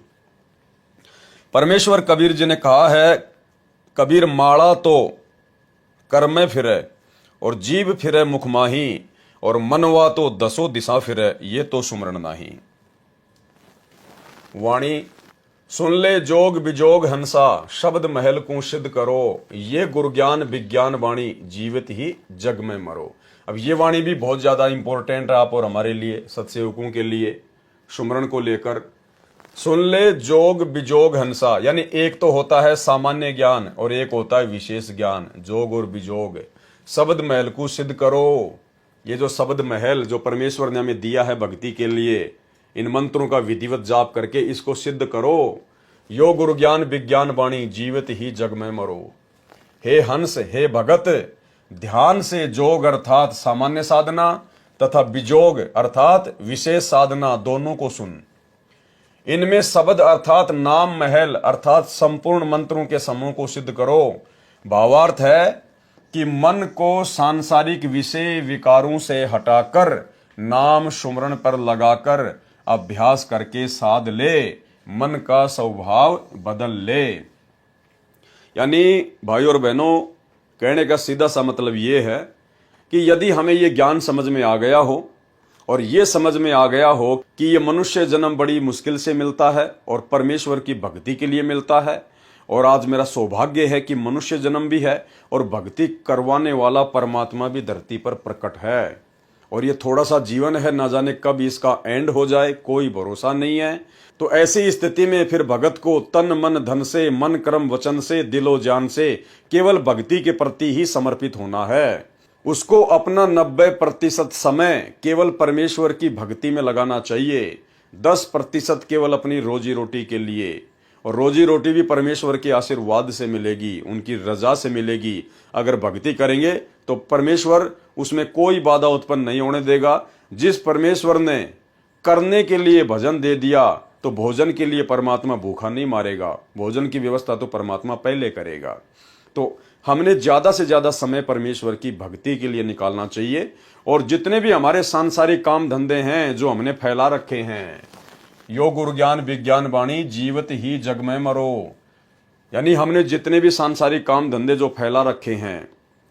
S1: परमेश्वर कबीर जी ने कहा है, कबीर माड़ा तो कर में फिरे और जीव फिरे मुख माही, और मनवा तो 10 दिशा फिरे, ये तो सुमरण नाही। वाणी सुन ले जोग बिजोग हंसा, शब्द महल को सिद्ध करो, ये गुरज्ञान विज्ञान वाणी, जीवित ही जग में मरो। अब ये वाणी भी बहुत ज्यादा इंपॉर्टेंट है आप और हमारे लिए, सत्सेवकों के लिए, सुमरण को लेकर। सुन ले जोग बिजोग हंसा, यानी एक तो होता है सामान्य ज्ञान और एक होता है विशेष ज्ञान। जोग और बिजोग, शब्द महल को सिद्ध करो। ये जो शब्द महल जो परमेश्वर ने हमें दिया है भक्ति के लिए, इन मंत्रों का विधिवत जाप करके इसको सिद्ध करो। यो गुरु ज्ञान विज्ञान वाणी, जीवित ही जग में मरो। हे हंस, हे भगत, ध्यान से जोग अर्थात सामान्य साधना तथा बिजोग अर्थात विशेष साधना दोनों को सुन। इनमें शब्द अर्थात नाम महल अर्थात संपूर्ण मंत्रों के समूह को सिद्ध करो। भावार्थ है कि मन को सांसारिक विषय विकारों से हटाकर नाम सुमरण पर लगाकर अभ्यास करके साध ले, मन का स्वभाव बदल ले। यानी भाई और बहनों, कहने का सीधा सा मतलब ये है कि यदि हमें ये ज्ञान समझ में आ गया हो और ये समझ में आ गया हो कि ये मनुष्य जन्म बड़ी मुश्किल से मिलता है और परमेश्वर की भक्ति के लिए मिलता है, और आज मेरा सौभाग्य है कि मनुष्य जन्म भी है और भक्ति करवाने वाला परमात्मा भी धरती पर प्रकट है, और ये थोड़ा सा जीवन है, ना जाने कब इसका एंड हो जाए, कोई भरोसा नहीं है। तो ऐसी स्थिति में फिर भगत को तन मन धन से, मन कर्म वचन से, दिलो जान से केवल भक्ति के प्रति ही समर्पित होना है। उसको अपना 90% समय केवल परमेश्वर की भक्ति में लगाना चाहिए, 10% केवल अपनी रोजी रोटी के लिए, और रोजी रोटी भी परमेश्वर के आशीर्वाद से मिलेगी, उनकी रजा से मिलेगी। अगर भक्ति करेंगे तो परमेश्वर उसमें कोई बाधा उत्पन्न नहीं होने देगा। जिस परमेश्वर ने करने के लिए भजन दे दिया तो भोजन के लिए परमात्मा भूखा नहीं मारेगा, भोजन की व्यवस्था तो परमात्मा पहले करेगा। तो हमने ज्यादा से ज्यादा समय परमेश्वर की भक्ति के लिए निकालना चाहिए, और जितने भी हमारे सांसारिक काम धंधे हैं जो हमने फैला रखे हैं, यो गुरु ज्ञान विज्ञान वाणी, जीवित ही जग में मरो, यानी हमने जितने भी सांसारिक काम धंधे जो फैला रखे हैं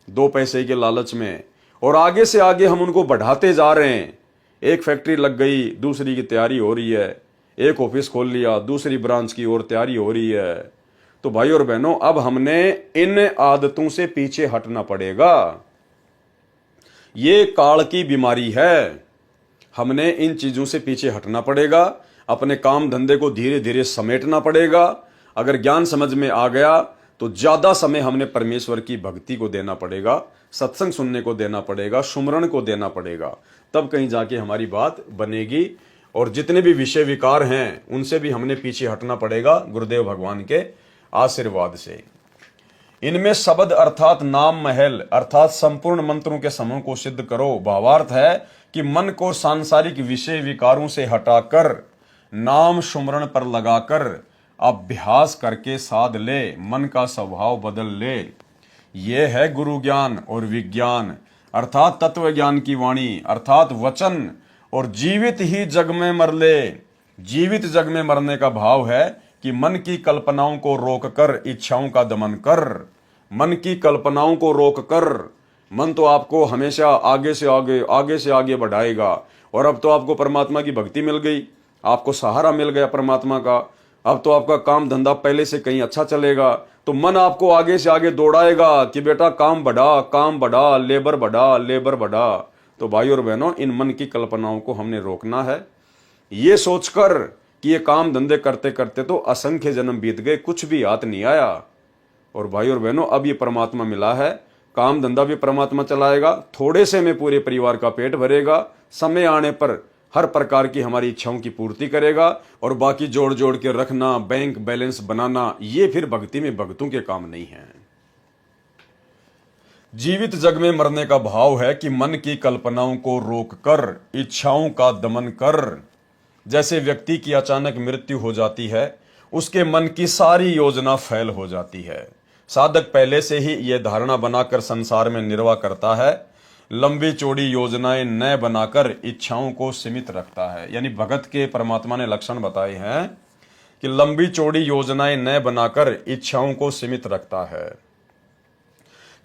S1: 2 पैसे के लालच में, और आगे से आगे हम उनको बढ़ाते जा रहे हैं। एक फैक्ट्री लग गई, दूसरी की तैयारी हो रही है, एक ऑफिस खोल लिया, दूसरी ब्रांच की ओर तैयारी हो रही है। तो भाई और बहनों, अब हमने इन आदतों से पीछे हटना पड़ेगा। ये काल की बीमारी है, हमने इन चीजों से पीछे हटना पड़ेगा, अपने काम धंधे को धीरे धीरे समेटना पड़ेगा। अगर ज्ञान समझ में आ गया तो ज्यादा समय हमने परमेश्वर की भक्ति को देना पड़ेगा, सत्संग सुनने को देना पड़ेगा, सुमरण को देना पड़ेगा, तब कहीं जाके हमारी बात बनेगी। और जितने भी विषय विकार हैं उनसे भी हमने पीछे हटना पड़ेगा गुरुदेव भगवान के आशीर्वाद से। इनमें शब्द अर्थात नाम महल अर्थात संपूर्ण मंत्रों के समूह को सिद्ध करो। भावार्थ है कि मन को सांसारिक विषय विकारों से हटाकर नाम सुमरण पर लगाकर अभ्यास करके साध ले, मन का स्वभाव बदल ले। ये है गुरु ज्ञान और विज्ञान अर्थात तत्व ज्ञान की वाणी अर्थात वचन, और जीवित ही जग में मर ले। जीवित जग में मरने का भाव है कि मन की कल्पनाओं को रोककर इच्छाओं का दमन कर। मन की कल्पनाओं को रोककर, मन तो आपको हमेशा आगे से आगे बढ़ाएगा, और अब तो आपको परमात्मा की भक्ति मिल गई, आपको सहारा मिल गया परमात्मा का, अब तो आपका काम धंधा पहले से कहीं अच्छा चलेगा, तो मन आपको आगे से आगे दौड़ाएगा कि बेटा काम बढ़ा, लेबर बढ़ा। तो भाई और बहनों, इन मन की कल्पनाओं को हमने रोकना है, ये सोचकर कि ये काम धंधे करते करते तो असंख्य जन्म बीत गए, कुछ भी हाथ नहीं आया। और भाई और बहनों, अब ये परमात्मा मिला है, काम धंधा भी परमात्मा चलाएगा, थोड़े से में पूरे परिवार का पेट भरेगा, समय आने पर हर प्रकार की हमारी इच्छाओं की पूर्ति करेगा, और बाकी जोड़ जोड़ के रखना, बैंक बैलेंस बनाना, ये फिर भक्ति में भक्तों के काम नहीं है। जीवित जग में मरने का भाव है कि मन की कल्पनाओं को रोककर इच्छाओं का दमन कर। जैसे व्यक्ति की अचानक मृत्यु हो जाती है, उसके मन की सारी योजना फेल हो जाती है। साधक पहले से ही यह धारणा बनाकर संसार में निर्वाह करता है, लंबी चौड़ी योजनाएं न बनाकर इच्छाओं को सीमित रखता है। यानी भगत के परमात्मा ने लक्षण बताए हैं कि लंबी चौड़ी योजनाएं न बनाकर इच्छाओं को सीमित रखता है।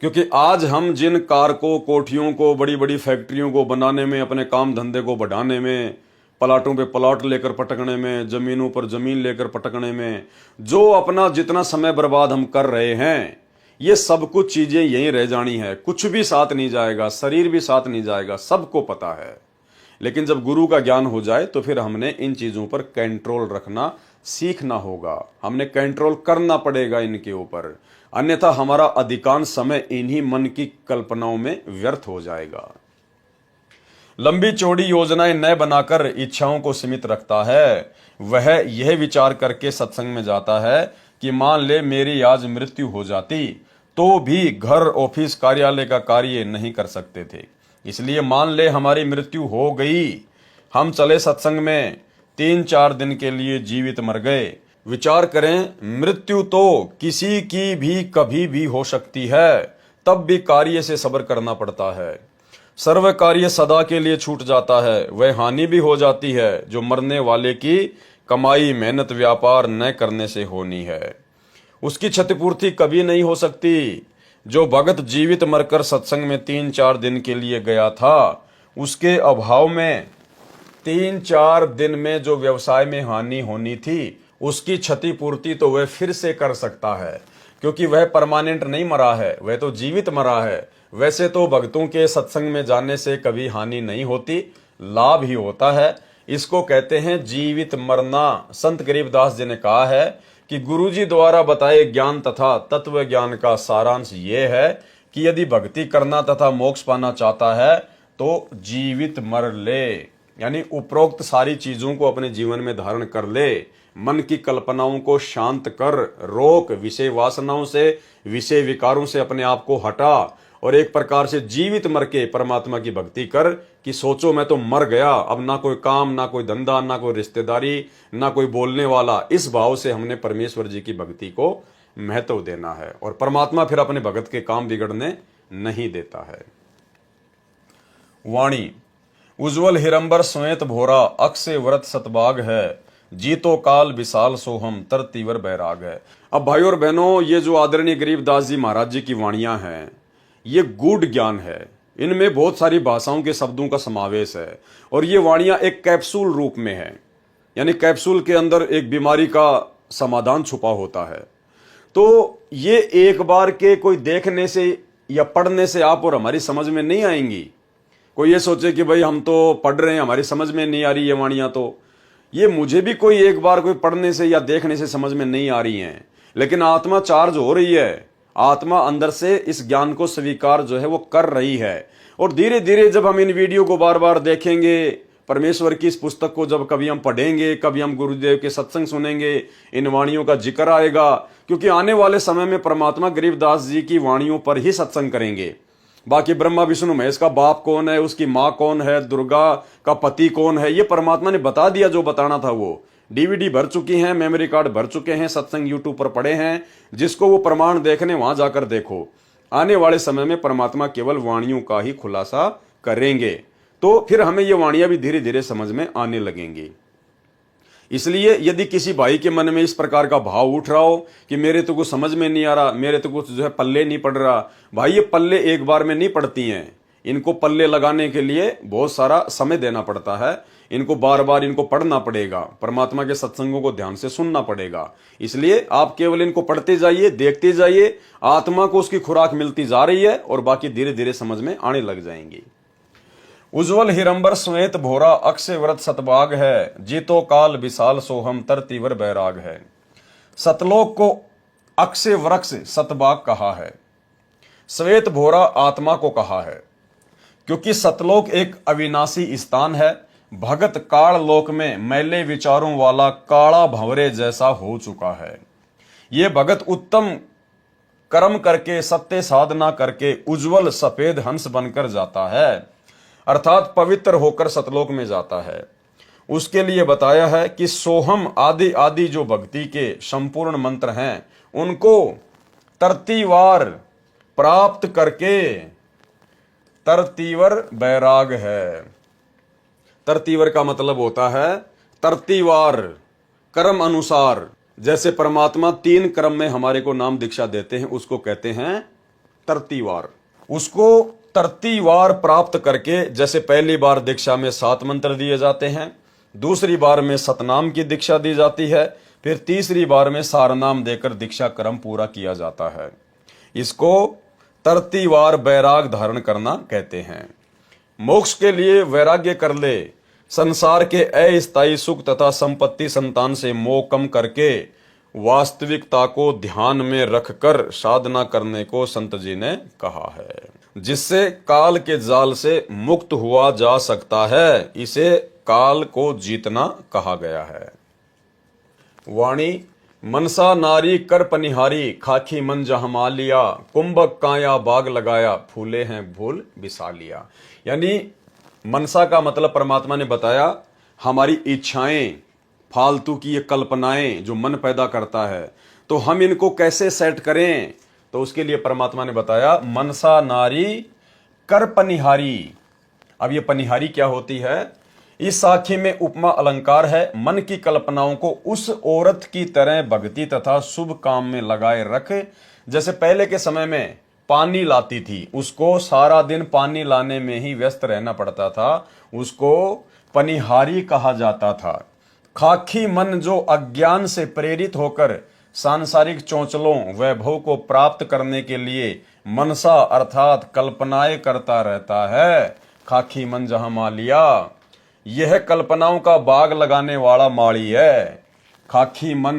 S1: क्योंकि आज हम जिन कार को, कोठियों को, बड़ी बड़ी फैक्ट्रियों को बनाने में, अपने काम धंधे को बढ़ाने में, प्लाटों पे प्लाट लेकर पटकने में, जमीनों पर जमीन लेकर पटकने में, जो अपना जितना समय बर्बाद हम कर रहे हैं, ये सब कुछ चीजें यहीं रह जानी है, कुछ भी साथ नहीं जाएगा, शरीर भी साथ नहीं जाएगा, सबको पता है। लेकिन जब गुरु का ज्ञान हो जाए तो फिर हमने इन चीजों पर कंट्रोल रखना सीखना होगा, हमने कंट्रोल करना पड़ेगा इनके ऊपर, अन्यथा हमारा अधिकांश समय इन्हीं मन की कल्पनाओं में व्यर्थ हो जाएगा। लंबी चौड़ी योजनाएं न बनाकर इच्छाओं को सीमित रखता है, वह यह विचार करके सत्संग में जाता है कि मान ले मेरी आज मृत्यु हो जाती तो भी घर ऑफिस कार्यालय का कार्य नहीं कर सकते थे, इसलिए मान ले हमारी मृत्यु हो गई, हम चले सत्संग में, 3-4 दिन के लिए जीवित मर गए। विचार करें, मृत्यु तो किसी की भी कभी भी हो सकती है, तब भी कार्य से सब्र करना पड़ता है। सर्व कार्य सदा के लिए छूट जाता है, वह हानि भी हो जाती है जो मरने वाले की कमाई मेहनत व्यापार न करने से होनी है। उसकी क्षतिपूर्ति कभी नहीं हो सकती। जो भगत जीवित मरकर सत्संग में 3-4 दिन के लिए गया था, उसके अभाव में 3-4 दिन में जो व्यवसाय में हानि होनी थी, उसकी क्षतिपूर्ति तो वह फिर से कर सकता है, क्योंकि वह परमानेंट नहीं मरा है, वह तो जीवित मरा है। वैसे तो भक्तों के सत्संग में जाने से कभी हानि नहीं होती, लाभ ही होता है। इसको कहते हैं जीवित मरना। संत गरीबदास जी ने कहा है कि गुरुजी द्वारा बताए ज्ञान तथा तत्व ज्ञान का सारांश ये है कि यदि भक्ति करना तथा मोक्ष पाना चाहता है तो जीवित मर ले, यानी उपरोक्त सारी चीजों को अपने जीवन में धारण कर ले। मन की कल्पनाओं को शांत कर, रोक, विषय वासनाओं से विषय विकारों से अपने आप को हटा और एक प्रकार से जीवित मर के परमात्मा की भक्ति कर कि सोचो मैं तो मर गया, अब ना कोई काम, ना कोई धंधा, ना कोई रिश्तेदारी, ना कोई बोलने वाला। इस भाव से हमने परमेश्वर जी की भक्ति को महत्व देना है और परमात्मा फिर अपने भगत के काम बिगड़ने नहीं देता है। वाणी, उज्ज्वल हिरंबर श्वेत भोरा, अक्षय व्रत सतभाग है, जीतो काल विशाल सोहम तर तीवर बैराग है। अब भाई और बहनों, ये जो आदरणीय गरीबदास जी महाराज जी की वाणियां हैं, ये गूढ़ ज्ञान है, इनमें बहुत सारी भाषाओं के शब्दों का समावेश है और ये वाणियां एक कैप्सूल रूप में है, यानी कैप्सूल के अंदर एक बीमारी का समाधान छुपा होता है। तो ये एक बार के कोई देखने से या पढ़ने से आप और हमारी समझ में नहीं आएंगी। कोई ये सोचे कि भाई हम तो पढ़ रहे हैं, हमारी समझ में नहीं आ रही ये वाणियां, तो ये मुझे भी कोई एक बार कोई पढ़ने से या देखने से समझ में नहीं आ रही हैं, लेकिन आत्मा चार्ज हो रही है, आत्मा अंदर से इस ज्ञान को स्वीकार जो है वो कर रही है। और धीरे धीरे जब हम इन वीडियो को बार बार देखेंगे, परमेश्वर की इस पुस्तक को जब कभी हम पढ़ेंगे, कभी हम गुरुदेव के सत्संग सुनेंगे, इन वाणियों का जिक्र आएगा, क्योंकि आने वाले समय में परमात्मा गरीबदास जी की वाणियों पर ही सत्संग करेंगे। बाकी ब्रह्मा विष्णु महेश का बाप कौन है, उसकी माँ कौन है, दुर्गा का पति कौन है, ये परमात्मा ने बता दिया। जो बताना था वो डीवीडी भर चुकी हैं, मेमोरी कार्ड भर चुके हैं, सत्संग यूट्यूब पर पड़े हैं, जिसको वो प्रमाण देखने वहां जाकर देखो। आने वाले समय में परमात्मा केवल वाणियों का ही खुलासा करेंगे, तो फिर हमें ये वाणियां भी धीरे धीरे समझ में आने लगेंगी। इसलिए यदि किसी भाई के मन में इस प्रकार का भाव उठ रहा हो कि मेरे तो कुछ समझ में नहीं आ रहा, मेरे तो कुछ जो है पल्ले नहीं पड़ रहा, भाई ये पल्ले एक बार में नहीं पड़ती हैं। इनको पल्ले लगाने के लिए बहुत सारा समय देना पड़ता है, इनको बार बार इनको पढ़ना पड़ेगा, परमात्मा के सत्संगों को ध्यान से सुनना पड़ेगा। इसलिए आप केवल इनको पढ़ते जाइए, देखते जाइए, आत्मा को उसकी खुराक मिलती जा रही है और बाकी धीरे धीरे समझ में आने लग जाएंगी। उज्ज्वल हिरंबर श्वेत भोरा, अक्षय व्रत सतभाग है, जीतो काल विशाल सोहम तर तीवर बैराग है। सतलोक को अक्षय वृक्ष सतभाग कहा है, श्वेत भोरा आत्मा को कहा है, क्योंकि सतलोक एक अविनाशी स्थान है। भगत काल लोक में मैले विचारों वाला काला भंवरे जैसा हो चुका है। ये भगत उत्तम कर्म करके सत्य साधना करके उज्जवल सफेद हंस बनकर जाता है, अर्थात पवित्र होकर सतलोक में जाता है। उसके लिए बताया है कि सोहम आदि आदि जो भक्ति के संपूर्ण मंत्र हैं, उनको तरतीवार प्राप्त करके तरतीवर बैराग है। तरतीवर का मतलब होता है तरतीवार, कर्म अनुसार। जैसे परमात्मा 3 क्रम में हमारे को नाम दीक्षा देते हैं, उसको कहते हैं तरतीवार। उसको तरतीवार प्राप्त करके, जैसे पहली बार दीक्षा में 7 मंत्र दिए जाते हैं, दूसरी बार में सतनाम की दीक्षा दी जाती है, फिर तीसरी बार में सारनाम देकर दीक्षा क्रम पूरा किया जाता है। इसको तरतीवार बैराग धारण करना कहते हैं। मोक्ष के लिए वैराग्य कर ले, संसार के अस्थायी सुख तथा संपत्ति संतान से मोह कम करके वास्तविकता को ध्यान में रखकर साधना करने को संत जी ने कहा है, जिससे काल के जाल से मुक्त हुआ जा सकता है। इसे काल को जीतना कहा गया है। वाणी मनसा नारी कर पनिहारी, खाखी मन जहाँ मा लिया, कुंभक काया बाग लगाया, फूले हैं फूल बिसा लिया। यानी मनसा का मतलब परमात्मा ने बताया हमारी इच्छाएं, फालतू की ये कल्पनाएं जो मन पैदा करता है, तो हम इनको कैसे सेट करें, तो उसके लिए परमात्मा ने बताया मनसा नारी कर पनिहारी। अब ये पनिहारी क्या होती है? इस साखी में उपमा अलंकार है। मन की कल्पनाओं को उस औरत की तरह भक्ति तथा शुभ काम में लगाए रख, जैसे पहले के समय में पानी लाती थी, उसको सारा दिन पानी लाने में ही व्यस्त रहना पड़ता था, उसको पनिहारी कहा जाता था। खाखी मन जो अज्ञान से प्रेरित होकर सांसारिक चौंचलों वैभव को प्राप्त करने के लिए मनसा अर्थात कल्पनाएं करता रहता है, खाखी मन जहां मा लिया, यह कल्पनाओं का बाग लगाने वाला माड़ी है। खाखी मन,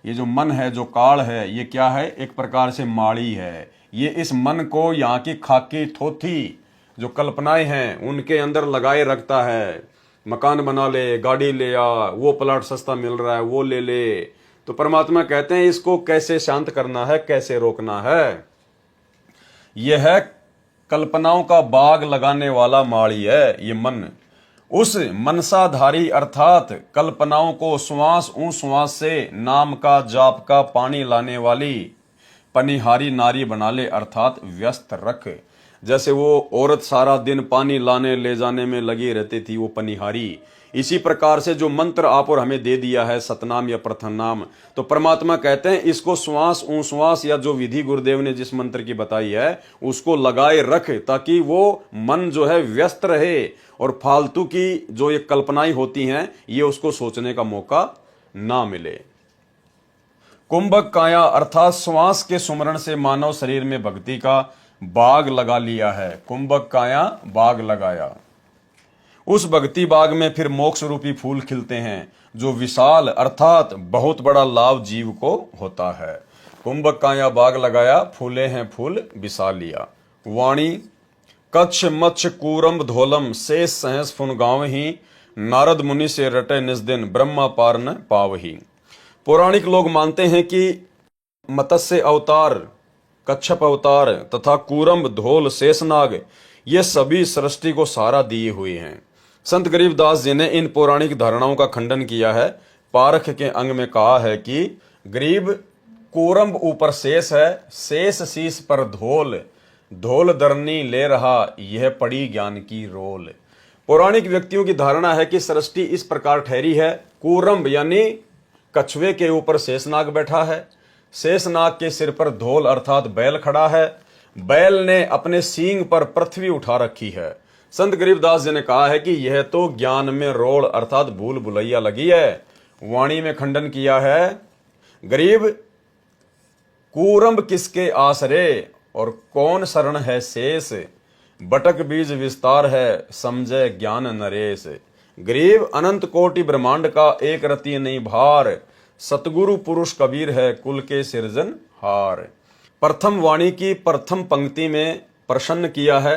S1: ये जो मन है, जो काल है, ये क्या है? एक प्रकार से माड़ी है। ये इस मन को यहाँ की खाकी थोथी जो कल्पनाएं हैं उनके अंदर लगाए रखता है। मकान बना ले, गाड़ी ले आ, वो प्लाट सस्ता मिल रहा है वो ले ले। तो परमात्मा कहते हैं इसको कैसे शांत करना है, कैसे रोकना है? यह कल्पनाओं का बाग लगाने वाला माड़ी है ये मन। उस मनसाधारी अर्थात कल्पनाओं को श्वास श्वास से नाम का जाप का पानी लाने वाली पनिहारी नारी बना ले, अर्थात व्यस्त रख। जैसे वो औरत सारा दिन पानी लाने ले जाने में लगी रहती थी, वो पनिहारी। इसी प्रकार से जो मंत्र आप और हमें दे दिया है सतनाम या प्रथम नाम, तो परमात्मा कहते हैं इसको श्वास श्वास या जो विधि गुरुदेव ने जिस मंत्र की बताई है उसको लगाए रख, ताकि वो मन जो है व्यस्त रहे और फालतू की जो ये कल्पनाएं होती हैं ये उसको सोचने का मौका ना मिले। कुंभक काया अर्थात श्वास के सुमरण से मानव शरीर में भक्ति का बाग लगा लिया है। कुंभक काया बाग लगाया, उस भक्ति बाग में फिर मोक्ष रूपी फूल खिलते हैं जो विशाल अर्थात बहुत बड़ा लाभ जीव को होता है। कुंभक काया बाग लगाया, फूले हैं फूल बिसा लिया। वाणी कच्छ मच्छ कूरम धोलम, शेष सहस फुन गाँव ही, नारद मुनि से रटे निज दिन, ब्रह्मा पार न पावही। पौराणिक लोग मानते हैं कि मत्स्य अवतार, कच्छप अवतार तथा कूरम, धोल, शेषनाग ये सभी सृष्टि को सहारा दिए हुए हैं। संत गरीबदास जी ने इन पौराणिक धारणाओं का खंडन किया है। पारख के अंग में कहा है कि गरीब कूरम ऊपर शेष है, शेष शीश पर धोल, धोल दरनी ले रहा, यह पड़ी ज्ञान की रोल। पौराणिक व्यक्तियों की धारणा है कि सृष्टि इस प्रकार ठहरी है। कूरम यानी कछुए के ऊपर शेषनाग बैठा है, शेषनाग के सिर पर धोल अर्थात बैल खड़ा है, बैल ने अपने सींग पर पृथ्वी उठा रखी है। संत गरीबदास जी ने कहा है कि यह तो ज्ञान में रोड़ अर्थात भूल भुलैया लगी है। वाणी में खंडन किया है, गरीब कूरम किसके आसरे और कौन शरण है शेष, बटक बीज विस्तार है समझे ज्ञान नरेश। गरीब अनंत कोटि ब्रह्मांड का एक रति नहीं भार, सतगुरु पुरुष कबीर है कुल के सिरजन हार। प्रथम वाणी की प्रथम पंक्ति में प्रसन्न किया है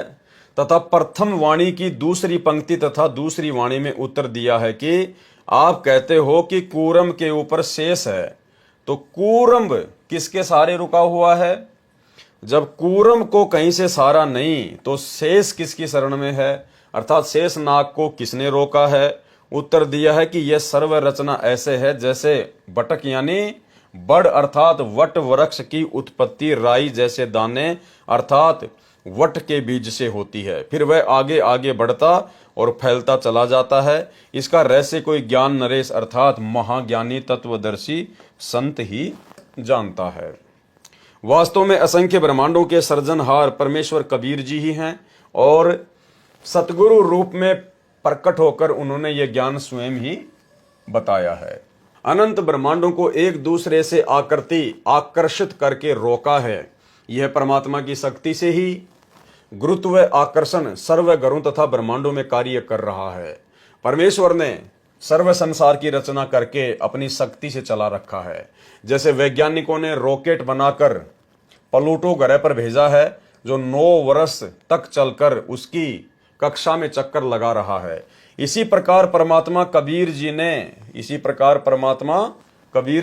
S1: तथा प्रथम वाणी की दूसरी पंक्ति तथा दूसरी वाणी में उत्तर दिया है कि आप कहते हो कि कूरम के ऊपर शेष है, तो कूरम किसके सहारे रुका हुआ है? जब कूरम को कहीं से सहारा नहीं तो शेष किसकी शरण में है, अर्थात शेष नाग को किसने रोका है? उत्तर दिया है कि यह सर्व रचना ऐसे है जैसे बटक यानी बड़ अर्थात वट वृक्ष की उत्पत्ति राई जैसे दाने अर्थात वट के बीज से होती है, फिर वह आगे आगे बढ़ता और फैलता चला जाता है। इसका रहस्य कोई ज्ञान नरेश अर्थात महाज्ञानी तत्वदर्शी संत ही जानता है। वास्तव में असंख्य ब्रह्मांडों के सर्जनहार परमेश्वर कबीर जी ही हैं और सतगुरु रूप में प्रकट होकर उन्होंने ये ज्ञान स्वयं ही बताया है। अनंत ब्रह्मांडों को एक दूसरे से आकृति आकर्षित करके रोका है, यह परमात्मा की शक्ति से ही। गुरुत्व व आकर्षण सर्व ग्रहों तथा ब्रह्मांडों में कार्य कर रहा है। परमेश्वर ने सर्व संसार की रचना करके अपनी शक्ति से चला रखा है। जैसे वैज्ञानिकों ने रॉकेट बनाकर प्लूटो ग्रह पर भेजा है, जो 9 वर्ष तक चलकर उसकी कक्षा में चक्कर लगा रहा है। इसी प्रकार परमात्मा कबीर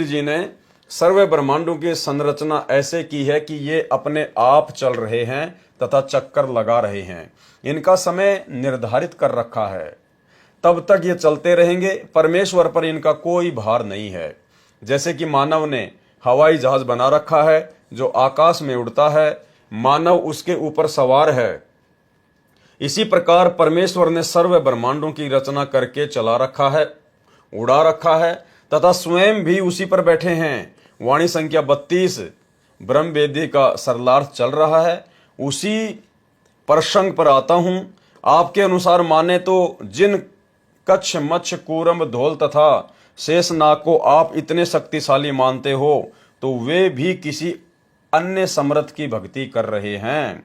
S1: जी ने सर्व ब्रह्मांडों की संरचना ऐसे की है कि ये अपने आप चल रहे हैं तथा चक्कर लगा रहे हैं। इनका समय निर्धारित कर रखा है, तब तक ये चलते रहेंगे। परमेश्वर पर इनका कोई भार नहीं है। जैसे कि मानव ने हवाई जहाज बना रखा है जो आकाश में उड़ता है, मानव उसके ऊपर सवार है। इसी प्रकार परमेश्वर ने सर्व ब्रह्मांडों की रचना करके चला रखा है, उड़ा रखा है तथा स्वयं भी उसी पर बैठे हैं। वाणी संख्या 32 ब्रह्म वेदी का सरलार्थ चल रहा है। उसी प्रसंग पर आता हूं। आपके अनुसार माने तो जिन कच्छ, मच्छ, कूरम, धोल तथा शेषनाग को आप इतने शक्तिशाली मानते हो, तो वे भी किसी अन्य समर्थ की भक्ति कर रहे हैं,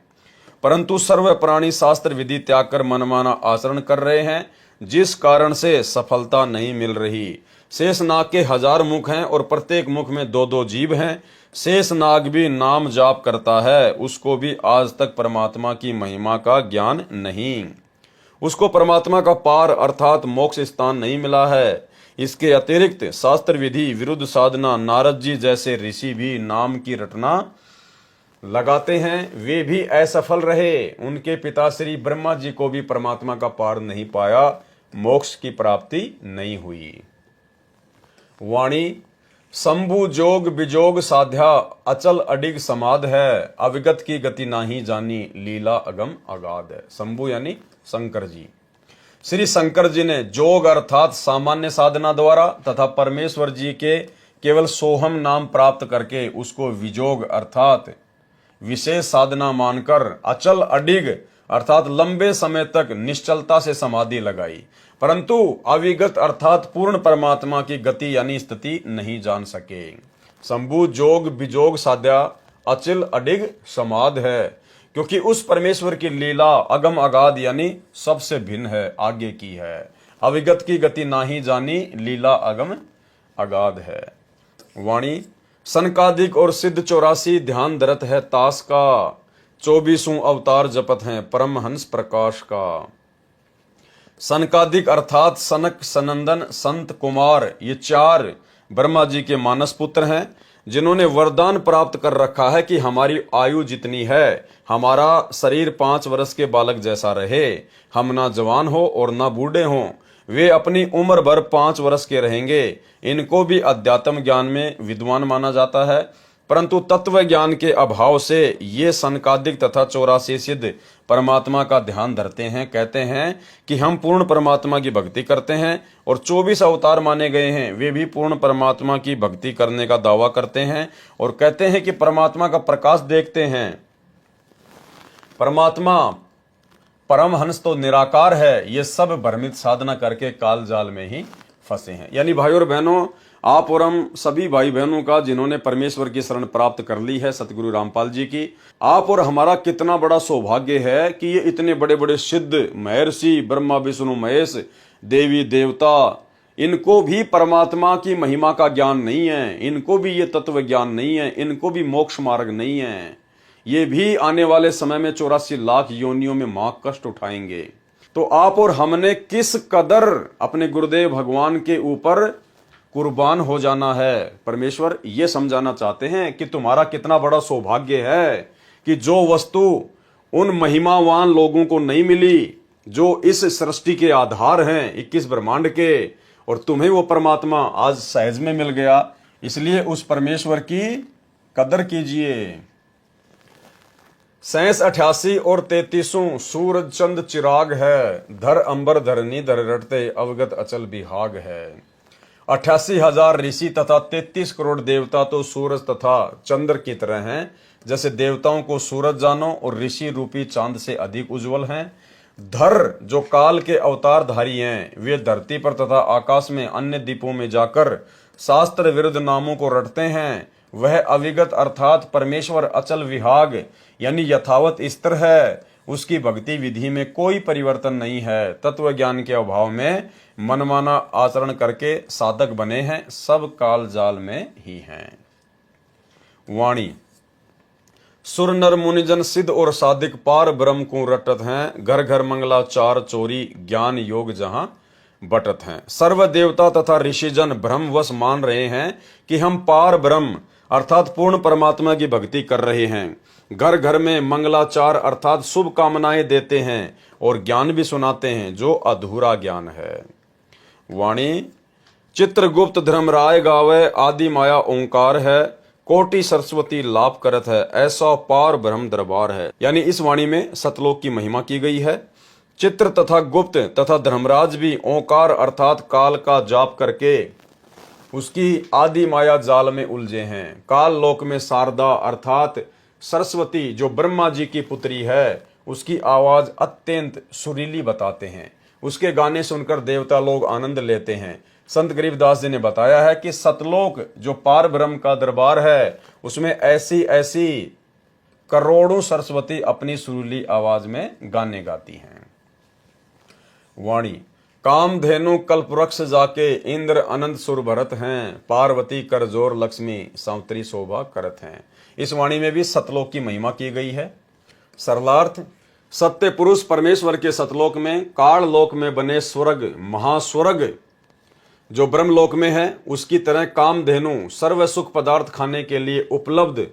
S1: परंतु सर्व प्राणी शास्त्र विधि त्याग कर मनमाना आचरण कर रहे हैं, जिस कारण से सफलता नहीं मिल रही। शेषनाग के 1000 मुख हैं और प्रत्येक मुख में 2-2 जीभ हैं। शेषनाग भी नाम जाप करता है, उसको भी आज तक परमात्मा की महिमा का ज्ञान नहीं। उसको परमात्मा का पार अर्थात मोक्ष स्थान नहीं मिला है। इसके अतिरिक्त शास्त्र विधि विरुद्ध साधना नारद जी जैसे ऋषि भी नाम की रटना लगाते हैं, वे भी असफल रहे। उनके पिता श्री ब्रह्मा जी को भी परमात्मा का पार नहीं पाया, मोक्ष की प्राप्ति नहीं हुई। वाणी शंभु जोग विजोग साध्या अचल अडिग समाध है, अविगत की गति नाही जानी लीला अगम अगाध है। शंभु यानी शंकर जी। श्री शंकर जी ने जोग अर्थात सामान्य साधना द्वारा तथा परमेश्वर जी के केवल सोहम नाम प्राप्त करके उसको विजोग अर्थात विशेष साधना मानकर अचल अडिग अर्थात लंबे समय तक निश्चलता से समाधि लगाई, परंतु अविगत अर्थात पूर्ण परमात्मा की गति यानी स्थिति नहीं जान सके। शंभु जोग विजोग साध्या अचल अडिग समाध है, क्योंकि उस परमेश्वर की लीला अगम अगाध यानी सबसे भिन्न है, आगे की है। अविगत की गति नाही जानी लीला अगम अगाध है। वाणी सनकादिक और सिद्ध 84 ध्यान धरत है तास का, 24 अवतार जपत हैं परमहंस प्रकाश का। सनकादिक अर्थात सनक, सनंदन, संत, कुमार, ये 4 ब्रह्मा जी के मानस पुत्र हैं, जिन्होंने वरदान प्राप्त कर रखा है कि हमारी आयु जितनी है, हमारा शरीर 5 वर्ष के बालक जैसा रहे, हम ना जवान हो और ना बूढ़े हों। वे अपनी उम्र भर 5 वर्ष के रहेंगे। इनको भी अध्यात्म ज्ञान में विद्वान माना जाता है, परंतु तत्व ज्ञान के अभाव से ये सनकादिक तथा 84 सिद्ध परमात्मा का ध्यान धरते हैं। कहते हैं कि हम पूर्ण परमात्मा की भक्ति करते हैं, और 24 अवतार माने गए हैं, वे भी पूर्ण परमात्मा की भक्ति करने का दावा करते हैं और कहते हैं कि परमात्मा का प्रकाश देखते हैं। परमात्मा परमहंस तो निराकार है, ये सब भ्रमित साधना करके काल जाल में ही फंसे हैं। यानी भाइयों और बहनों, आप और हम सभी भाई बहनों का जिन्होंने परमेश्वर की शरण प्राप्त कर ली है, सतगुरु रामपाल जी की, आप और हमारा कितना बड़ा सौभाग्य है कि ये इतने बड़े बड़े सिद्ध महर्षि ब्रह्मा विष्णु महेश देवी देवता, इनको भी परमात्मा की महिमा का ज्ञान नहीं है, इनको भी ये तत्व ज्ञान नहीं है, इनको भी मोक्ष मार्ग नहीं है। ये भी आने वाले समय में 84 लाख योनियों में मां कष्ट उठाएंगे। तो आप और हमने किस कदर अपने गुरुदेव भगवान के ऊपर कुर्बान हो जाना है। परमेश्वर ये समझाना चाहते हैं कि तुम्हारा कितना बड़ा सौभाग्य है कि जो वस्तु उन महिमावान लोगों को नहीं मिली जो इस सृष्टि के आधार हैं 21 ब्रह्मांड के, और तुम्हें वो परमात्मा आज सहज में मिल गया। इसलिए उस परमेश्वर की कदर कीजिए। 87, 88 और 33 सूरज चंद चिराग है, धर अंबर धरनी धर रटते अवगत अचल बिहाग है। 88,000 ऋषि तथा 33 करोड़ देवता तो सूरज तथा चंद्र की तरह हैं। जैसे देवताओं को सूरज जानो और ऋषि रूपी चांद से अधिक उज्जवल हैं। धर जो काल के अवतारधारी हैं, वे धरती पर तथा आकाश में अन्य द्वीपों में जाकर शास्त्र विरुद्ध नामों को रटते हैं। वह अविगत अर्थात परमेश्वर अचल विहाग यानी यथावत स्थिर है। उसकी भक्ति विधि में कोई परिवर्तन नहीं है। तत्व ज्ञान के अभाव में मनमाना आचरण करके साधक बने हैं, सब काल जाल में ही हैं। वाणी सुर नर मुनिजन सिद्ध और साधिक पार ब्रह्म को रटत हैं, घर घर मंगलाचार चोरी ज्ञान योग जहां बटत हैं। सर्व देवता तथा ऋषिजन भ्रमवश मान रहे हैं कि हम पार ब्रह्म अर्थात पूर्ण परमात्मा की भक्ति कर रहे हैं। घर घर में मंगलाचार अर्थात शुभ कामनाएं देते हैं और ज्ञान भी सुनाते हैं जो अधूरा ज्ञान है। वाणी चित्रगुप्त धर्मराय गावे आदि माया ओंकार है, कोटि सरस्वती लाभ करत है, ऐसा पार ब्रह्म दरबार है। यानी इस वाणी में सतलोक की महिमा की गई है। चित्र तथा गुप्त तथा धर्मराज भी ओंकार अर्थात काल का जाप करके उसकी आदि माया जाल में उलझे हैं। काल लोक में शारदा अर्थात सरस्वती जो ब्रह्मा जी की पुत्री है, उसकी आवाज अत्यंत सुरीली बताते हैं। उसके गाने सुनकर देवता लोग आनंद लेते हैं। संत गरीबदास जी ने बताया है कि सतलोक जो पार ब्रह्म का दरबार है, उसमें ऐसी ऐसी करोड़ों सरस्वती अपनी सुरीली आवाज में गाने गाती हैं। वाणी कामधेनु कल्पवृक्ष जाके इंद्र अनंत सुर भरत हैं, पार्वती कर जोर लक्ष्मी सावित्री शोभा करत हैं। इस वाणी में भी सतलोक की महिमा की गई है। सरलार्थ सत्य पुरुष परमेश्वर के सतलोक में काल लोक में बने स्वर्ग महास्वर्ग जो ब्रह्मलोक में है, उसकी तरह कामधेनु सर्व सुख पदार्थ खाने के लिए उपलब्ध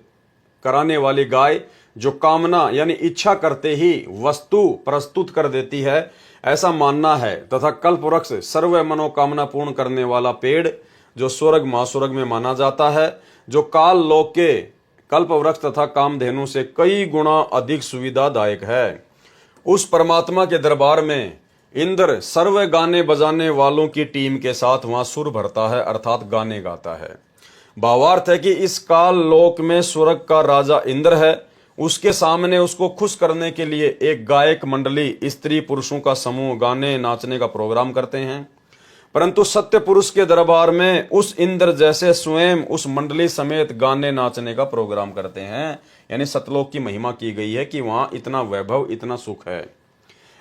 S1: कराने वाली गाय जो कामना यानी इच्छा करते ही वस्तु प्रस्तुत कर देती है, ऐसा मानना है। तथा कल्पवृक्ष सर्व मनोकामना पूर्ण करने वाला पेड़ जो स्वर्ग महास्वर्ग में माना जाता है, जो काल लोक के कल्पवृक्ष तथा कामधेनु से कई गुना अधिक सुविधादायक है। उस परमात्मा के दरबार में इंद्र सर्व गाने बजाने वालों की टीम के साथ वहां सुर भरता है अर्थात गाने गाता है। भावार्थ है कि इस काल लोक में स्वर्ग का राजा इंद्र है, उसके सामने उसको खुश करने के लिए एक गायक मंडली स्त्री पुरुषों का समूह गाने नाचने का प्रोग्राम करते हैं। परंतु सत्य पुरुष के दरबार में उस इंद्र जैसे स्वयं उस मंडली समेत गाने नाचने का प्रोग्राम करते हैं। यानी सतलोक की महिमा की गई है कि वहां इतना वैभव इतना सुख है।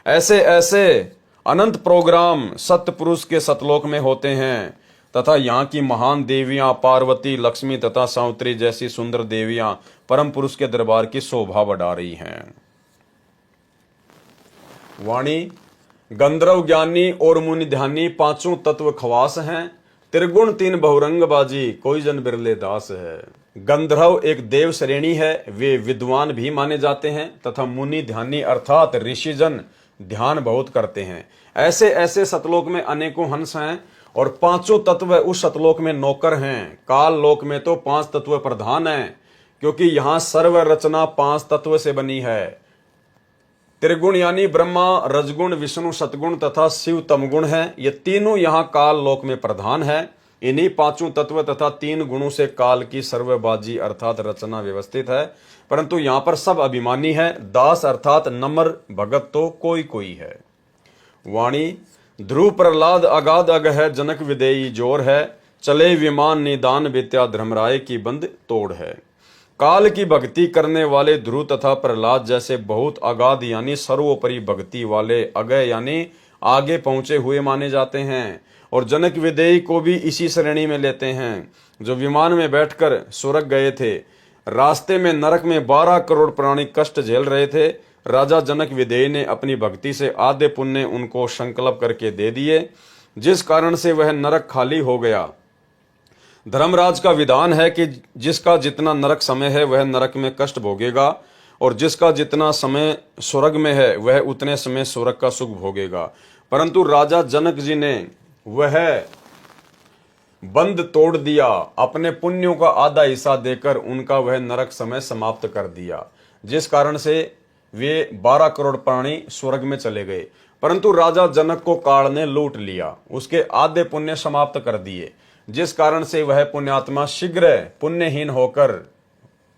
S1: ऐसे ऐसे अनंत प्रोग्राम सत्य पुरुष के सतलोक में होते हैं तथा यहाँ की महान देवियां पार्वती लक्ष्मी तथा सावित्री जैसी सुंदर देवियां परम पुरुष के दरबार की शोभा बढ़ा रही हैं। वाणी गंधर्व ज्ञानी और मुनि ध्यानी पांचों तत्व खवास हैं, त्रिगुण तीन बहुरंग बाजी कोई जन बिरले दास है। गंधर्व एक देव श्रेणी है, वे विद्वान भी माने जाते हैं तथा मुनि ध्यानी अर्थात ऋषिजन ध्यान बहुत करते हैं। ऐसे ऐसे सतलोक में अनेकों हंस हैं और पांचों तत्व उस सतलोक में नौकर हैं। काल लोक में तो पांच तत्व प्रधान हैं, क्योंकि यहां सर्व रचना पांच तत्व से बनी है। त्रिगुण यानी ब्रह्मा रजगुण विष्णु सतगुण तथा शिव तमगुण है। ये तीनों यहाँ काल लोक में प्रधान है। इन्हीं पांचों तत्व तथा तीन गुणों से काल की सर्वबाजी अर्थात रचना व्यवस्थित है। परंतु यहाँ पर सब अभिमानी है। दास अर्थात नम्र भगत तो कोई कोई है। वाणी ध्रुव प्रहलाद अगाध अग है, जनक विदेयी जोर है, चले विमान निदान विद्या धर्मराय की बंद तोड़ है। काल की भक्ति करने वाले ध्रुव तथा प्रहलाद जैसे बहुत अगाध यानी सर्वोपरि भक्ति वाले अगय यानी आगे पहुंचे हुए माने जाते हैं। और जनक विदेयी को भी इसी श्रेणी में लेते हैं, जो विमान में बैठकर स्वर्ग गए थे। रास्ते में नरक में 12 करोड़ प्राणी कष्ट झेल रहे थे। राजा जनक विदेयी ने अपनी भक्ति से आधे पुण्य उनको संकल्प करके दे दिए, जिस कारण से वह नरक खाली हो गया। धर्मराज का विधान है कि जिसका जितना नरक समय है वह नरक में कष्ट भोगेगा, और जिसका जितना समय स्वर्ग में है वह उतने समय स्वर्ग का सुख भोगेगा। परंतु राजा जनक जी ने वह बंद तोड़ दिया, अपने पुण्यों का आधा हिस्सा देकर उनका वह नरक समय समाप्त कर दिया, जिस कारण से वे 12 करोड़ प्राणी स्वर्ग में चले गए। परंतु राजा जनक को काल ने लूट लिया, उसके आधे पुण्य समाप्त कर दिए, जिस कारण से वह पुण्यात्मा शीघ्र पुण्यहीन होकर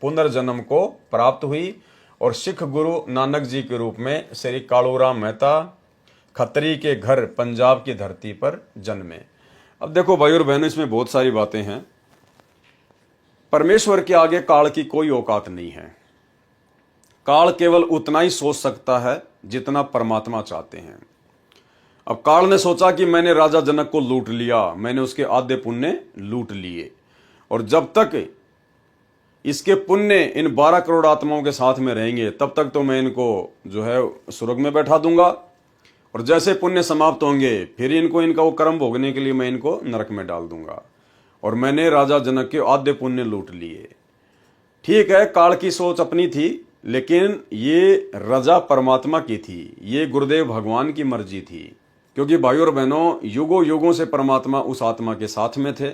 S1: पुनर्जन्म को प्राप्त हुई और सिख गुरु नानक जी के रूप में श्री कालूराम मेहता खत्री के घर पंजाब की धरती पर जन्मे। अब देखो भाई और बहनों, इसमें बहुत सारी बातें हैं। परमेश्वर के आगे काल की कोई औकात नहीं है। काल केवल उतना ही सोच सकता है जितना परमात्मा चाहते हैं। अब काल ने सोचा कि मैंने राजा जनक को लूट लिया, मैंने उसके आधे पुण्य लूट लिए, और जब तक इसके पुण्य इन 12 करोड़ आत्माओं के साथ में रहेंगे तब तक तो मैं इनको जो है स्वर्ग में बैठा दूंगा, और जैसे पुण्य समाप्त होंगे फिर इनको इनका वो कर्म भोगने के लिए मैं इनको नरक में डाल दूंगा। और मैंने राजा जनक के आधे पुण्य लूट लिए। ठीक है, काल की सोच अपनी थी, लेकिन ये रजा परमात्मा की थी, ये गुरुदेव भगवान की मर्जी थी। क्योंकि भाइयों और बहनों, युगों युगों से परमात्मा उस आत्मा के साथ में थे,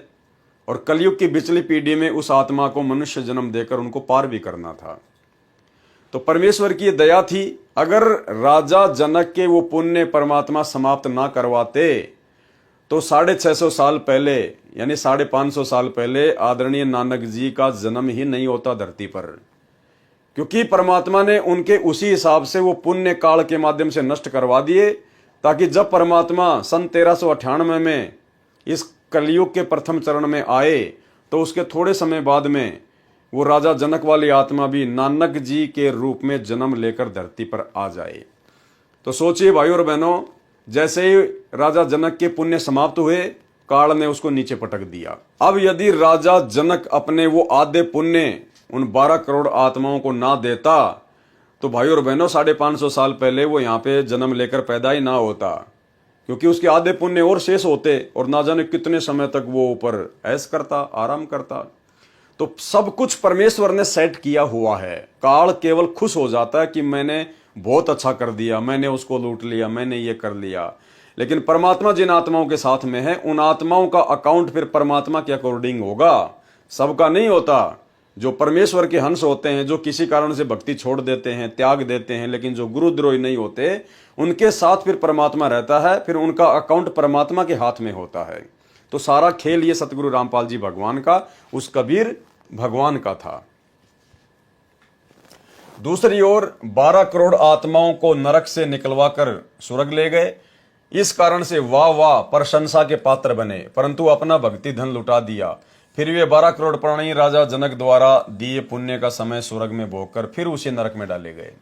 S1: और कलयुग की पिछली पीढ़ी में उस आत्मा को मनुष्य जन्म देकर उनको पार भी करना था। तो परमेश्वर की दया थी, अगर राजा जनक के वो पुण्य परमात्मा समाप्त ना करवाते तो 650 साल पहले यानी 550 साल पहले आदरणीय नानक जी का जन्म ही नहीं होता धरती पर। क्योंकि परमात्मा ने उनके उसी हिसाब से वो पुण्य काल के माध्यम से नष्ट करवा दिए, ताकि जब परमात्मा सन 1398 में इस कलयुग के प्रथम चरण में आए तो उसके थोड़े समय बाद में वो राजा जनक वाली आत्मा भी नानक जी के रूप में जन्म लेकर धरती पर आ जाए। तो सोचिए भाइयों और बहनों, जैसे ही राजा जनक के पुण्य समाप्त हुए, काल ने उसको नीचे पटक दिया। अब यदि राजा जनक अपने वो आधे पुण्य उन 12 करोड़ आत्माओं को ना देता तो भाइयों और बहनों 550 साल पहले वो यहाँ पे जन्म लेकर पैदा ही ना होता, क्योंकि उसके आधे पुण्य और शेष होते और ना जाने कितने समय तक वो ऊपर ऐश करता, आराम करता। तो सब कुछ परमेश्वर ने सेट किया हुआ है। काल केवल खुश हो जाता है कि मैंने बहुत अच्छा कर दिया, मैंने उसको लूट लिया, मैंने ये कर लिया। लेकिन परमात्मा जिन आत्माओं के साथ में है, उन आत्माओं का अकाउंट फिर परमात्मा के अकॉर्डिंग होगा, सबका नहीं होता। जो परमेश्वर के हंस होते हैं, जो किसी कारण से भक्ति छोड़ देते हैं, त्याग देते हैं, लेकिन जो गुरुद्रोही नहीं होते, उनके साथ फिर परमात्मा रहता है, फिर उनका अकाउंट परमात्मा के हाथ में होता है। तो सारा खेल ये सतगुरु रामपाल जी भगवान का, उस कबीर भगवान का था। दूसरी ओर 12 करोड़ आत्माओं को नरक से निकलवा कर स्वर्ग ले गए। इस कारण से वाह वाह प्रशंसा के पात्र बने, परंतु अपना भक्ति धन लुटा दिया। फिर वे 12 करोड़ प्राणी राजा जनक द्वारा दिए पुण्य का समय स्वर्ग में भोगकर फिर उसी नरक में डाले गए।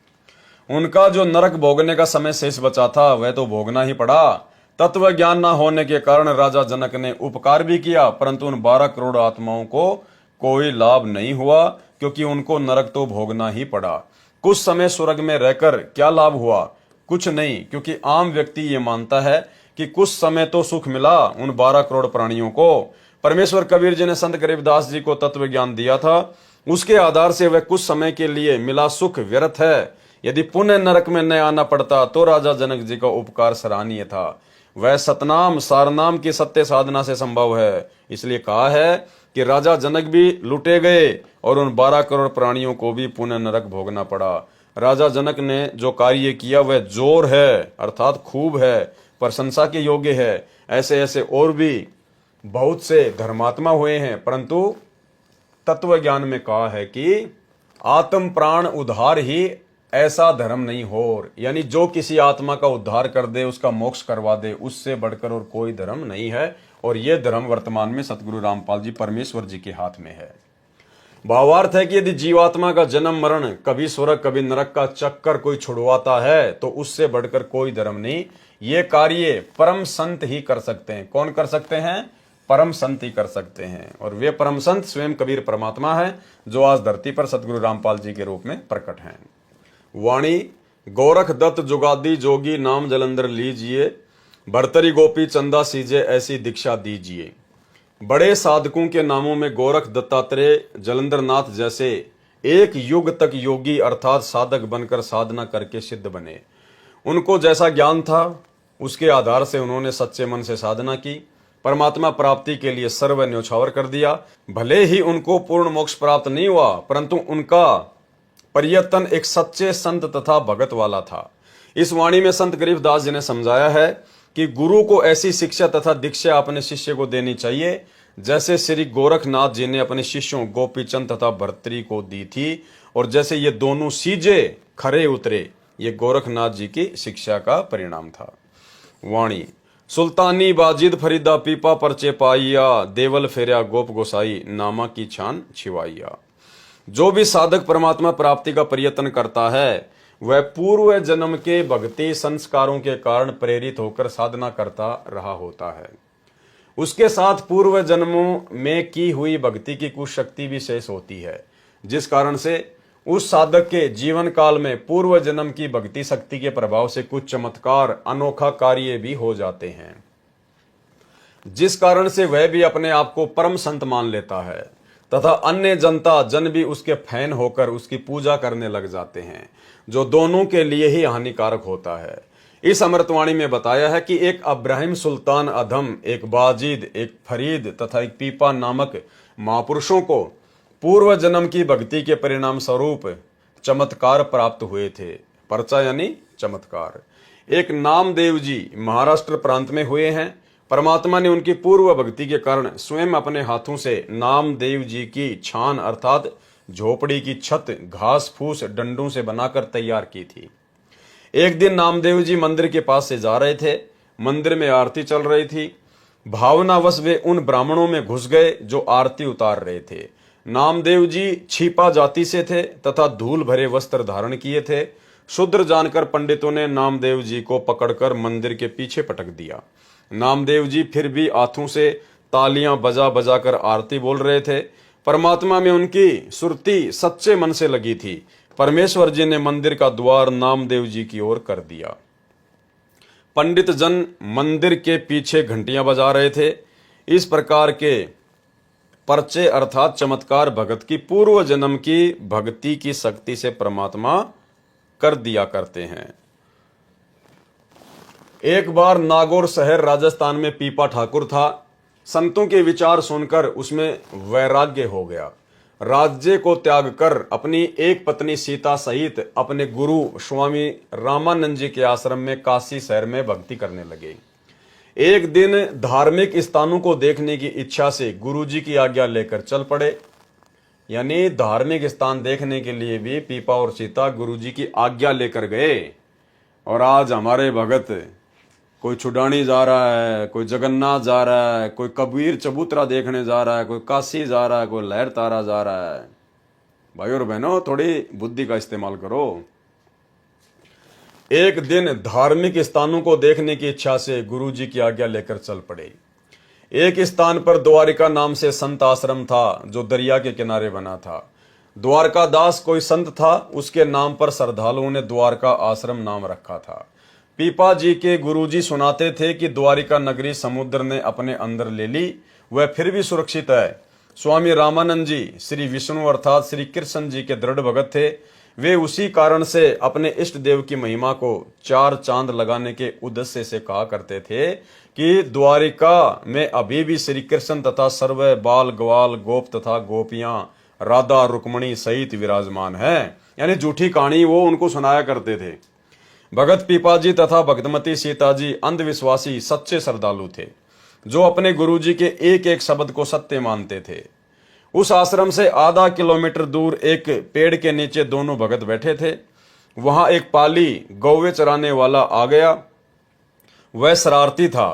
S1: उनका जो नरक भोगने का समय शेष बचा था वह तो भोगना ही पड़ा। तत्व ज्ञान न होने के कारण राजा जनक ने उपकार भी किया, परंतु उन 12 करोड़ आत्माओं को कोई लाभ नहीं हुआ, क्योंकि उनको नरक तो भोगना ही पड़ा। कुछ समय स्वर्ग में रहकर क्या लाभ हुआ? कुछ नहीं, क्योंकि आम व्यक्ति ये मानता है कि कुछ समय तो सुख मिला उन 12 करोड़ प्राणियों को। परमेश्वर कबीर जी ने संत गरीबदास जी को तत्व ज्ञान दिया था, उसके आधार से वह कुछ समय के लिए मिला सुख व्यर्थ है। यदि पुण्य नरक में न आना पड़ता तो राजा जनक जी का उपकार सराहनीय था। वह सतनाम सारनाम की सत्य साधना से संभव है। इसलिए कहा है कि राजा जनक भी लुटे गए और उन 12 करोड़ प्राणियों को भी पुण्य नरक भोगना पड़ा। राजा जनक ने जो कार्य किया वह जोर है, अर्थात खूब है, प्रशंसा के योग्य है। ऐसे ऐसे और भी बहुत से धर्मात्मा हुए हैं, परंतु तत्व ज्ञान में कहा है कि आत्म प्राण उद्धार ही ऐसा धर्म नहीं हो, यानी जो किसी आत्मा का उद्धार कर दे, उसका मोक्ष करवा दे, उससे बढ़कर और कोई धर्म नहीं है। और ये धर्म वर्तमान में सतगुरु रामपाल जी परमेश्वर जी के हाथ में है। भावार्थ है कि यदि जीवात्मा का जन्म मरण, कभी स्वर्ग कभी नरक का चक्कर कोई छुड़वाता है तो उससे बढ़कर कोई धर्म नहीं। ये कार्य परम संत ही कर सकते हैं। कौन कर सकते हैं? परम संत ही कर सकते हैं। और वे परम संत स्वयं कबीर परमात्मा है, जो आज धरती पर सतगुरु रामपाल जी के रूप में प्रकट हैं। वाणी गोरख दत्त जुगादी जोगी नाम जलंधर लीजिए, भरतरी गोपी चंदा सीजे ऐसी दीक्षा दीजिए। बड़े साधकों के नामों में गोरख दत्तात्रेय जलंधर नाथ जैसे एक युग तक योगी अर्थात साधक बनकर साधना करके सिद्ध बने। उनको जैसा ज्ञान था उसके आधार से उन्होंने सच्चे मन से साधना की, परमात्मा प्राप्ति के लिए सर्व न्योछावर कर दिया। भले ही उनको पूर्ण मोक्ष प्राप्त नहीं हुआ, परंतु उनका प्रयत्न एक सच्चे संत तथा भगत वाला था। इस वाणी में संत गरीबदास जी ने समझाया है कि गुरु को ऐसी शिक्षा तथा दीक्षा अपने शिष्य को देनी चाहिए जैसे श्री गोरखनाथ जी ने अपने शिष्यों गोपीचंद तथा भर्तरी को दी थी, और जैसे ये दोनों सीजे खरे उतरे, ये गोरखनाथ जी की शिक्षा का परिणाम था। वाणी सुल्तानी बाजिद फरीदा पीपा परचे पाइया, देवल फेरिया गोप गोसाई नामा की छान छिवाइया। जो भी साधक परमात्मा प्राप्ति का प्रयत्न करता है वह पूर्व जन्म के भक्ति संस्कारों के कारण प्रेरित होकर साधना करता रहा होता है। उसके साथ पूर्व जन्मों में की हुई भक्ति की कुछ शक्ति भी शेष होती है, जिस कारण से उस साधक के जीवन काल में पूर्व जन्म की भक्ति शक्ति के प्रभाव से कुछ चमत्कार अनोखा कार्य भी हो जाते हैं, जिस कारण से वह भी अपने आप को परम संत मान लेता है तथा अन्य जनता जन भी उसके फैन होकर उसकी पूजा करने लग जाते हैं, जो दोनों के लिए ही हानिकारक होता है। इस अमृतवाणी में बताया है कि एक अब्राहिम सुल्तान अधम, एक बाजिद, एक फरीद तथा एक पीपा नामक महापुरुषों को पूर्व जन्म की भक्ति के परिणाम स्वरूप चमत्कार प्राप्त हुए थे। पर्चा यानी चमत्कार। एक नामदेव जी महाराष्ट्र प्रांत में हुए हैं। परमात्मा ने उनकी पूर्व भक्ति के कारण स्वयं अपने हाथों से नामदेव जी की छान अर्थात झोपड़ी की छत घास फूस डंडों से बनाकर तैयार की थी। एक दिन नामदेव जी मंदिर के पास से जा रहे थे। मंदिर में आरती चल रही थी। भावनावश वे उन ब्राह्मणों में घुस गए जो आरती उतार रहे थे। नामदेव जी छिपा जाति से थे तथा धूल भरे वस्त्र धारण किए थे। शूद्र जानकर पंडितों ने नामदेव जी को पकड़कर मंदिर के पीछे पटक दिया। नामदेव जी फिर भी हाथों से तालियां बजा बजा कर आरती बोल रहे थे। परमात्मा में उनकी सुरती सच्चे मन से लगी थी। परमेश्वर जी ने मंदिर का द्वार नामदेव जी की ओर कर दिया। पंडित जन मंदिर के पीछे घंटियां बजा रहे थे। इस प्रकार के पर्चे अर्थात चमत्कार भगत की पूर्व जन्म की भक्ति की शक्ति से परमात्मा कर दिया करते हैं। एक बार नागौर शहर राजस्थान में पीपा ठाकुर था। संतों के विचार सुनकर उसमें वैराग्य हो गया। राज्य को त्याग कर अपनी एक पत्नी सीता सहित अपने गुरु स्वामी रामानंद जी के आश्रम में काशी शहर में भक्ति करने लगे। एक दिन धार्मिक स्थानों को देखने की इच्छा से गुरु जी की आज्ञा लेकर चल पड़े। यानी धार्मिक स्थान देखने के लिए भी पीपा और सीता गुरु जी की आज्ञा लेकर गए। और आज हमारे भगत कोई छुडानी जा रहा है, कोई जगन्नाथ जा रहा है, कोई कबीर चबूतरा देखने जा रहा है, कोई काशी जा रहा है, कोई लहर तारा जा रहा है। भाई और बहनों, थोड़ी बुद्धि का इस्तेमाल करो। एक दिन धार्मिक स्थानों को देखने की इच्छा से गुरु जी की आज्ञा लेकर चल पड़े। एक स्थान पर द्वारिका नाम से संत आश्रम था जो दरिया के किनारे बना था। द्वारका दास कोई संत था, उसके नाम पर श्रद्धालुओं ने द्वारका आश्रम नाम रखा था। पीपा जी के गुरुजी सुनाते थे कि द्वारिका नगरी समुद्र ने अपने अंदर ले ली, वह फिर भी सुरक्षित है। स्वामी रामानंद जी श्री विष्णु अर्थात श्री कृष्ण जी के दृढ़ भगत थे। वे उसी कारण से अपने इष्ट देव की महिमा को 4 चांद लगाने के उद्देश्य से कहा करते थे कि द्वारिका में अभी भी श्री कृष्ण तथा सर्व बाल ग्वाल गोप तथा गोपियां राधा रुक्मणी सहित विराजमान है। यानी झूठी कहानी वो उनको सुनाया करते थे। भगत पीपाजी तथा भक्तमती सीताजी अंधविश्वासी सच्चे श्रद्धालु थे जो अपने गुरुजी के एक एक शब्द को सत्य मानते थे। उस आश्रम से आधा किलोमीटर दूर एक पेड़ के नीचे दोनों भगत बैठे थे। वहां एक पाली गौवे चराने वाला आ गया। वह शरारती था।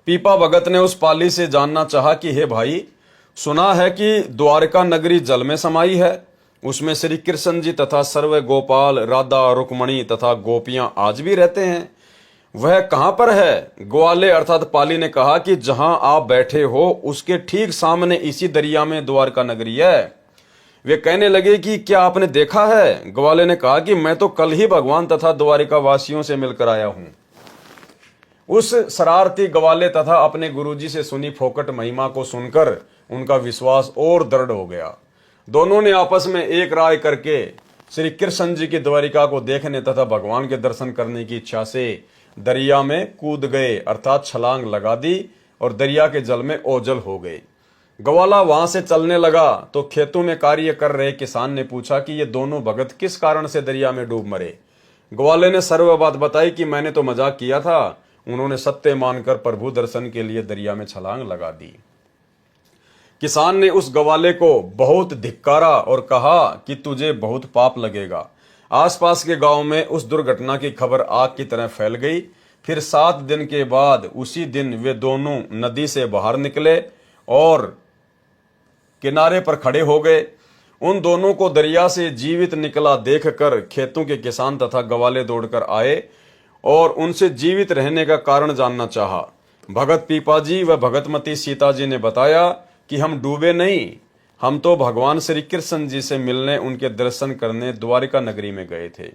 S1: पीपा भगत ने उस पाली से जानना चाहा कि हे भाई, सुना है कि द्वारका नगरी जल में समाई है, उसमें श्री कृष्ण जी तथा सर्व गोपाल राधा रुक्मणी तथा गोपियां आज भी रहते हैं, वह कहां पर है? ग्वाले अर्थात पाली ने कहा कि जहां आप बैठे हो उसके ठीक सामने इसी दरिया में द्वारका नगरी है। वे कहने लगे कि क्या आपने देखा है? ग्वाले ने कहा कि मैं तो कल ही भगवान तथा द्वारिका वासियों से मिलकर आया हूं। उस शरारती ग्वाले तथा अपने गुरुजी से सुनी फोकट महिमा को सुनकर उनका विश्वास और दृढ़ हो गया। दोनों ने आपस में एक राय करके श्री कृष्ण जी की द्वारिका को देखने तथा भगवान के दर्शन करने की इच्छा से दरिया में कूद गए अर्थात छलांग लगा दी और दरिया के जल में ओझल हो गए। ग्वाला वहां से चलने लगा तो खेतों में कार्य कर रहे किसान ने पूछा कि ये दोनों भगत किस कारण से दरिया में डूब मरे। ग्वाले ने सर्व बात बताई कि मैंने तो मजाक किया था। उन्होंने सत्य मानकर प्रभु दर्शन के लिए दरिया में छलांग लगा दी। किसान ने उस ग्वाले को बहुत धिक्कारा और कहा कि तुझे बहुत पाप लगेगा। आसपास के गांव में उस दुर्घटना की खबर आग की तरह फैल गई। फिर 7 दिन के बाद उसी दिन वे दोनों नदी से बाहर निकले और किनारे पर खड़े हो गए। उन दोनों को दरिया से जीवित निकला देखकर खेतों के किसान तथा गवाले दौड़कर आए और उनसे जीवित रहने का कारण जानना चाहा। भगत पीपाजी व भगतमती सीता जी ने बताया कि हम डूबे नहीं, हम तो भगवान श्री कृष्ण जी से मिलने, उनके दर्शन करने द्वारिका नगरी में गए थे।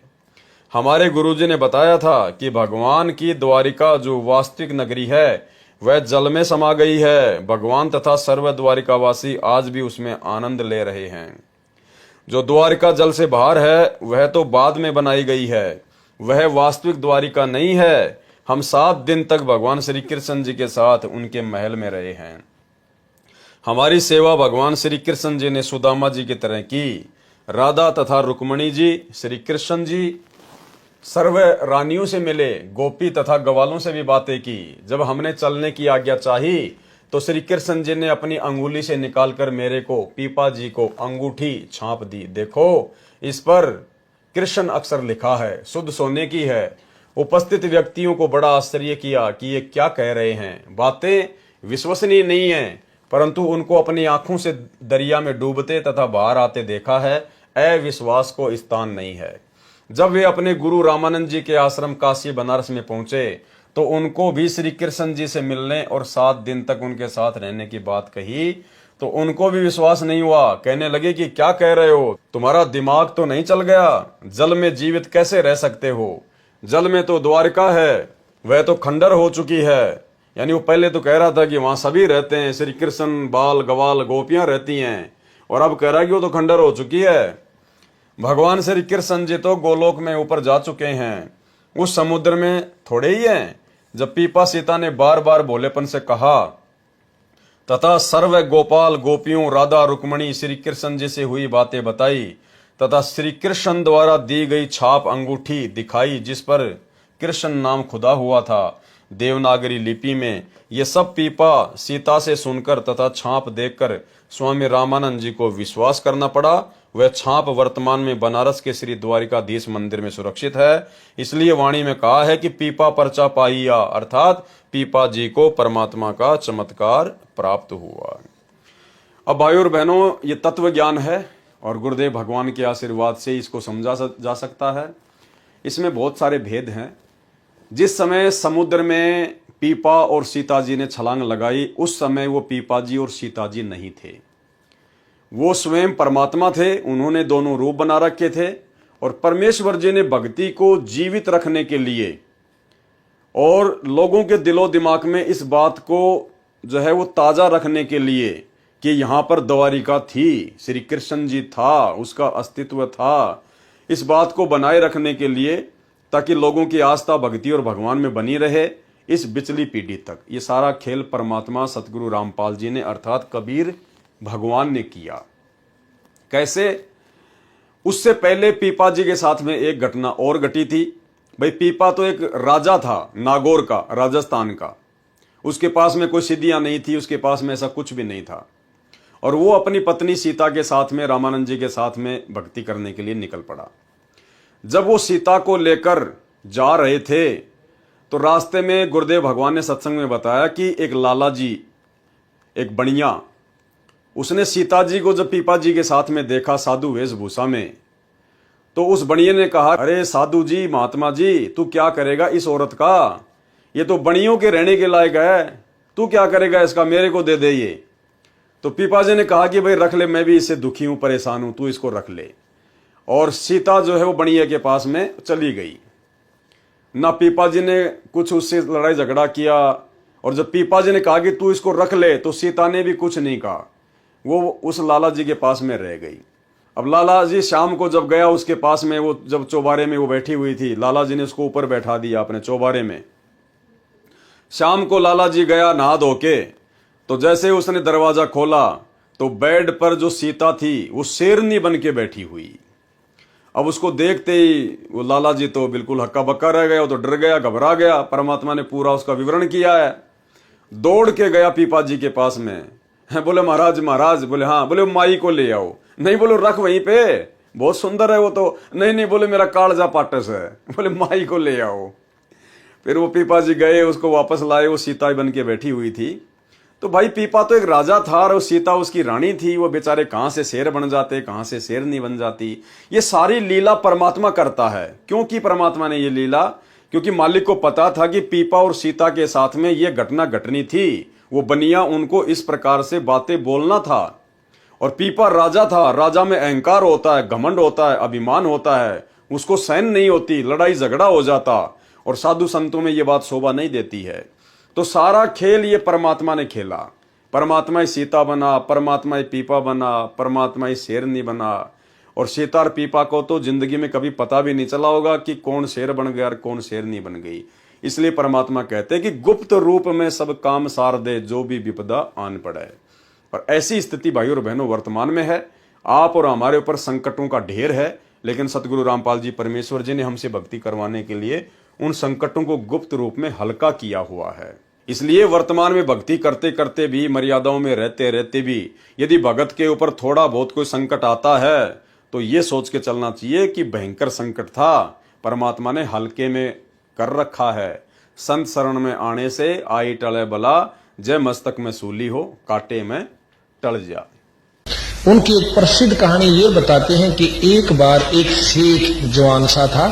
S1: हमारे गुरुजी ने बताया था कि भगवान की द्वारिका जो वास्तविक नगरी है वह जल में समा गई है। भगवान तथा सर्व द्वारिकावासी आज भी उसमें आनंद ले रहे हैं। जो द्वारिका जल से बाहर है वह तो बाद में बनाई गई है, वह वास्तविक द्वारिका नहीं है। हम 7 दिन तक भगवान श्री कृष्ण जी के साथ उनके महल में रहे हैं। हमारी सेवा भगवान श्री कृष्ण जी ने सुदामा जी की तरह की। राधा तथा रुक्मणी जी, श्री कृष्ण जी सर्व रानियों से मिले, गोपी तथा गवालों से भी बातें की। जब हमने चलने की आज्ञा चाही तो श्री कृष्ण जी ने अपनी अंगुली से निकालकर मेरे को, पीपा जी को अंगूठी छाप दी। देखो, इस पर कृष्ण अक्षर लिखा है, शुद्ध सोने की है। उपस्थित व्यक्तियों को बड़ा आश्चर्य किया कि ये क्या कह रहे हैं। बातें विश्वसनीय नहीं है, परंतु उनको अपनी आंखों से दरिया में डूबते तथा बाहर आते देखा है। अविश्वास को स्थान नहीं है। जब वे अपने गुरु रामानंद जी के आश्रम काशी बनारस में पहुंचे तो उनको भी श्री कृष्ण जी से मिलने और 7 दिन तक उनके साथ रहने की बात कही तो उनको भी विश्वास नहीं हुआ। कहने लगे कि क्या कह रहे हो, तुम्हारा दिमाग तो नहीं चल गया? जल में जीवित कैसे रह सकते हो? जल में तो द्वारिका है, वह तो खंडर हो चुकी है। यानी वो पहले तो कह रहा था कि वहां सभी रहते हैं, श्री कृष्ण, बाल गवाल गोपियां रहती हैं, और अब कह रहा है कि वो तो खंडर हो चुकी है। भगवान श्री कृष्ण जी तो गोलोक में ऊपर जा चुके हैं, उस समुद्र में थोड़े ही हैं। जब पीपा सीता ने बार बार भोलेपन से कहा तथा सर्व गोपाल गोपियों, राधा रुक्मणी, श्री कृष्ण जी से हुई बातें बताई तथा श्री कृष्ण द्वारा दी गई छाप अंगूठी दिखाई जिस पर कृष्ण नाम खुदा हुआ था देवनागरी लिपि में, ये सब पीपा सीता से सुनकर तथा छाप देखकर स्वामी रामानंद जी को विश्वास करना पड़ा। वह छाप वर्तमान में बनारस के श्री द्वारिकाधीश मंदिर में सुरक्षित है। इसलिए वाणी में कहा है कि पीपा परचा पाइया, अर्थात पीपा जी को परमात्मा का चमत्कार प्राप्त हुआ। अब भाइयों और बहनों, ये तत्व ज्ञान है और गुरुदेव भगवान के आशीर्वाद से इसको समझा जा सकता है। इसमें बहुत सारे भेद हैं। जिस समय समुद्र में पीपा और सीता जी ने छलांग लगाई, उस समय वो पीपा जी और सीता जी नहीं थे, वो स्वयं परमात्मा थे। उन्होंने दोनों रूप बना रखे थे और परमेश्वर जी ने भक्ति को जीवित रखने के लिए और लोगों के दिलो दिमाग में इस बात को जो है वो ताजा रखने के लिए कि यहां पर द्वारिका थी, श्री कृष्ण जी था, उसका अस्तित्व था, इस बात को बनाए रखने के लिए ताकि लोगों की आस्था भक्ति और भगवान में बनी रहे इस बिचली पीढ़ी तक। ये सारा खेल परमात्मा सतगुरु रामपाल जी ने अर्थात कबीर भगवान ने किया। कैसे? उससे पहले पीपा जी के साथ में एक घटना और घटी थी। भाई, पीपा तो एक राजा था, नागौर का, राजस्थान का। उसके पास में कोई सिद्धियां नहीं थी, उसके पास में ऐसा कुछ भी नहीं था, और वो अपनी पत्नी सीता के साथ में, रामानंद जी के साथ में भक्ति करने के लिए निकल पड़ा। जब वो सीता को लेकर जा रहे थे तो रास्ते में गुरुदेव भगवान ने सत्संग में बताया कि एक लाला जी, एक बनिया, उसने सीता जी को जब पीपा जी के साथ में देखा साधु वेशभूषा में, तो उस बनिए ने कहा, अरे साधु जी, महात्मा जी, तू क्या करेगा इस औरत का? ये तो बनियों के रहने के लायक है, तू क्या करेगा इसका? मेरे को दे दे ये। तो पीपा जी ने कहा कि भाई रख ले, मैं भी इससे दुखी हूं, परेशान हूं, तू इसको रख ले। और सीता जो है वो बनिए के पास में चली गई। ना पीपा जी ने कुछ उससे लड़ाई झगड़ा किया, और जब पीपा जी ने कहा कि तू इसको रख ले तो सीता ने भी कुछ नहीं कहा, वो उस लाला जी के पास में रह गई। अब लाला जी शाम को जब गया उसके पास में, वो जब चौबारे में वो बैठी हुई थी, लाला जी ने उसको ऊपर बैठा दिया अपने चौबारे में। शाम को लाला जी गया नहा धो के, तो जैसे उसने दरवाजा खोला तो बेड पर जो सीता थी वो शेरनी बन के बैठी हुई। अब उसको देखते ही वो लाला जी तो बिल्कुल हक्का बक्का रह गया, वो तो डर गया, घबरा गया। परमात्मा ने पूरा उसका विवरण किया है। दौड़ के गया पीपा जी के पास में, बोले महाराज महाराज, बोले हाँ, बोले माई को ले आओ। नहीं, बोले रख वहीं पे, बहुत सुंदर है वो तो। नहीं, बोले मेरा कालजा पाटस है, बोले माई को ले आओ। फिर वो पीपा जी गए, उसको वापस लाए, वो सीता बन के बैठी हुई थी। तो भाई पीपा तो एक राजा था और सीता उसकी रानी थी। वो बेचारे कहां से शेर बन जाते, कहां से शेर नहीं बन जाती। ये सारी लीला परमात्मा करता है। क्यों की परमात्मा ने ये लीला? क्योंकि मालिक को पता था कि पीपा और सीता के साथ में ये घटना घटनी थी। वो बनिया उनको इस प्रकार से बातें बोलना था। और पीपा राजा था, राजा में अहंकार होता है, घमंड होता है, अभिमान होता है, उसको सहन नहीं होती, लड़ाई झगड़ा हो जाता। और साधु संतों में ये बात शोभा नहीं देती है। तो सारा खेल ये परमात्मा ने खेला। परमात्मा ही सीता बना, परमात्मा ही पीपा बना, परमात्मा ही शेरनी बना। और सीता और पीपा को तो जिंदगी में कभी पता भी नहीं चला होगा कि कौन शेर बन गया और कौन शेरनी बन गई। इसलिए परमात्मा कहते हैं कि गुप्त रूप में सब काम सार दे, जो भी विपदा आन पड़े। और ऐसी स्थिति भाइयों और बहनों वर्तमान में है। आप और हमारे ऊपर संकटों का ढेर है, लेकिन सतगुरु रामपाल जी परमेश्वर जी ने हमसे भक्ति करवाने के लिए उन संकटों को गुप्त रूप में हल्का किया हुआ है। इसलिए वर्तमान में भक्ति करते करते भी, मर्यादाओं में रहते रहते भी, यदि भगत के ऊपर थोड़ा बहुत कोई संकट आता है तो ये सोच के चलना चाहिए कि भयंकर संकट था, परमात्मा ने हल्के में कर रखा है। संत शरण में आने से आई टले बला, जय मस्तक में सूली हो, कांटे में टल जा।
S2: उनकी एक प्रसिद्ध कहानी ये बताते हैं कि एक बार एक शेख जवान सा था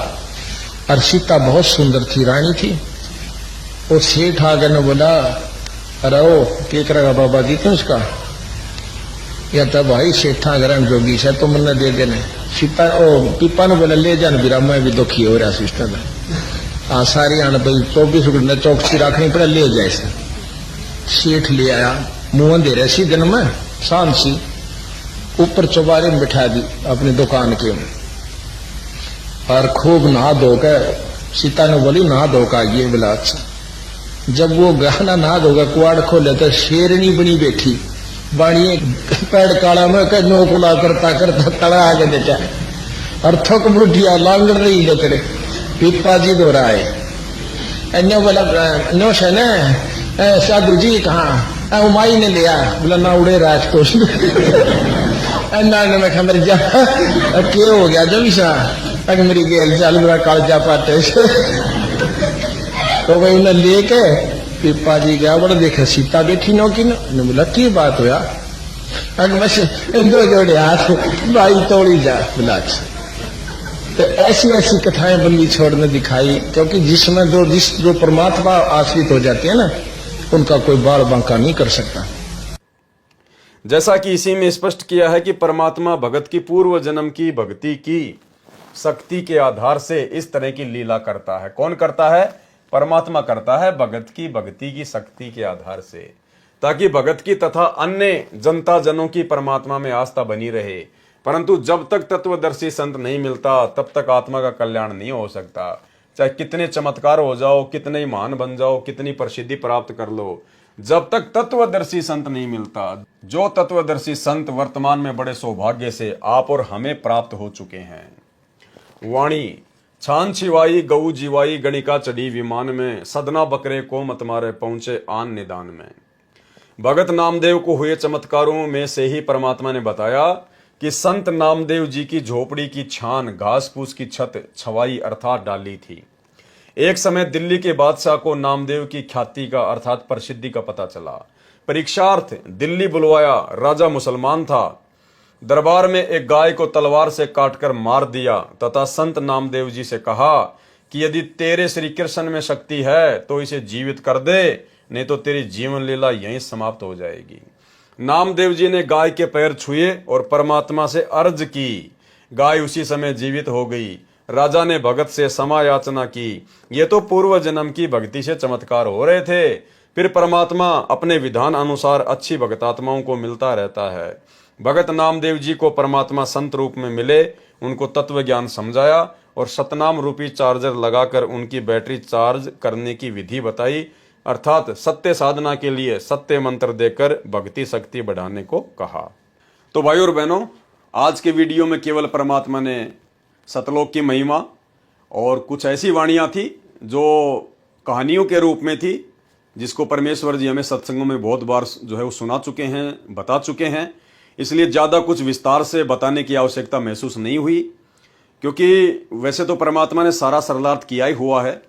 S2: और सीता बहुत सुंदर थी, रानी थी। वो सेठ आगे ने बोला, अरे ओ के करेगा बाबा जी क्यों उसका? या तो भाई सेठा गरम जोगी से तो मन दे देने। सीता ओ पीपा ने बोला, ले जान बिरा, मैं भी दुखी हो रहा सिस्टम है। हाँ सारी आने भाई 24 घंटे चौकसी रखनी पड़े, ले जाए से। सेठ ले आया, मुंह दे रहे सी दिन में शाम सी, ऊपर चौबारे में बिठा दी अपनी दुकान के। और खूब नहा धोकर, सीता ने बोली नहा धोकर ये बोला अच्छा। जब वो गहना नहा धोकर कुआड़ खोले तो शेरनी बनी बैठी, बाणिए पैड़ काला में कर नोकुला करता करता तड़ा आगे देता और थक बुढ़िया लांगड़ रही लेकर पीपा जी दो रहा है। नो बोला नो से न साधु जी कहाँ? उमाई ने लिया। बोला ना उड़े राज तो मैं खबर जा क्या हो गया जब सा अगर मेरी गेल चाल मेरा कालजा पाटे तो वही उन्हें लेके पीपा जी गया। बड़ा देखे सीता बैठी नो की ने बोला की बात हो यार? अगर बस दो जोड़े हाथ भाई तोड़ी जा। बोला तो ऐसी ऐसी कथाएं बंदी छोड़ने दिखाई, क्योंकि जिसमें जो परमात्मा आश्रित हो जाते हैं ना, उनका कोई बाल बांका नहीं कर सकता।
S1: जैसा कि इसी में स्पष्ट किया है कि परमात्मा भगत की पूर्व जन्म की भक्ति की शक्ति के आधार से इस तरह की लीला करता है। कौन करता है? परमात्मा करता है, भगत की भक्ति की शक्ति के आधार से, ताकि भगत की तथा अन्य जनता जनों की परमात्मा में आस्था बनी रहे। परंतु जब तक तत्वदर्शी संत नहीं मिलता तब तक आत्मा का कल्याण नहीं हो सकता। चाहे कितने चमत्कार हो जाओ, कितने ही महान बन जाओ, कितनी प्रसिद्धि प्राप्त कर लो, जब तक तत्वदर्शी संत नहीं मिलता, जो तत्वदर्शी संत वर्तमान में बड़े सौभाग्य से आप और हमें प्राप्त हो चुके हैं। वाणी छान छिवाई गऊ जीवाई, गणिका चढ़ी विमान में, सदना बकरे को मत मारे पहुंचे आन निदान में। भगत नामदेव को हुए चमत्कारों में से ही परमात्मा ने बताया कि संत नामदेव जी की झोपड़ी की छान घास फूस की छत छवाई अर्थात डाली थी। एक समय दिल्ली के बादशाह को नामदेव की ख्याति का अर्थात प्रसिद्धि का पता चला। परीक्षार्थ दिल्ली बुलवाया। राजा मुसलमान था। दरबार में एक गाय को तलवार से काटकर मार दिया तथा संत नामदेव जी से कहा कि यदि तेरे श्री कृष्ण में शक्ति है तो इसे जीवित कर दे, नहीं तो तेरी जीवन लीला यहीं समाप्त हो जाएगी। नामदेव जी ने गाय के पैर छुए और परमात्मा से अर्ज की। गाय उसी समय जीवित हो गई। राजा ने भगत से क्षमा याचना की। ये तो पूर्व जन्म की भक्ति से चमत्कार हो रहे थे। फिर परमात्मा अपने विधान अनुसार अच्छी भगतात्माओं को मिलता रहता है। भगत नामदेव जी को परमात्मा संत रूप में मिले, उनको तत्व ज्ञान समझाया और सतनाम रूपी चार्जर लगाकर उनकी बैटरी चार्ज करने की विधि बताई, अर्थात सत्य साधना के लिए सत्य मंत्र देकर भक्ति शक्ति बढ़ाने को कहा। तो भाइयों और बहनों, आज के वीडियो में केवल परमात्मा ने सतलोक की महिमा और कुछ ऐसी वाणियां थी जो कहानियों के रूप में थी, जिसको परमेश्वर जी हमें सत्संगों में बहुत बार जो है वो सुना चुके हैं, बता चुके हैं। इसलिए ज़्यादा कुछ विस्तार से बताने की आवश्यकता महसूस नहीं हुई, क्योंकि वैसे तो परमात्मा ने सारा सरलार्थ किया ही हुआ है।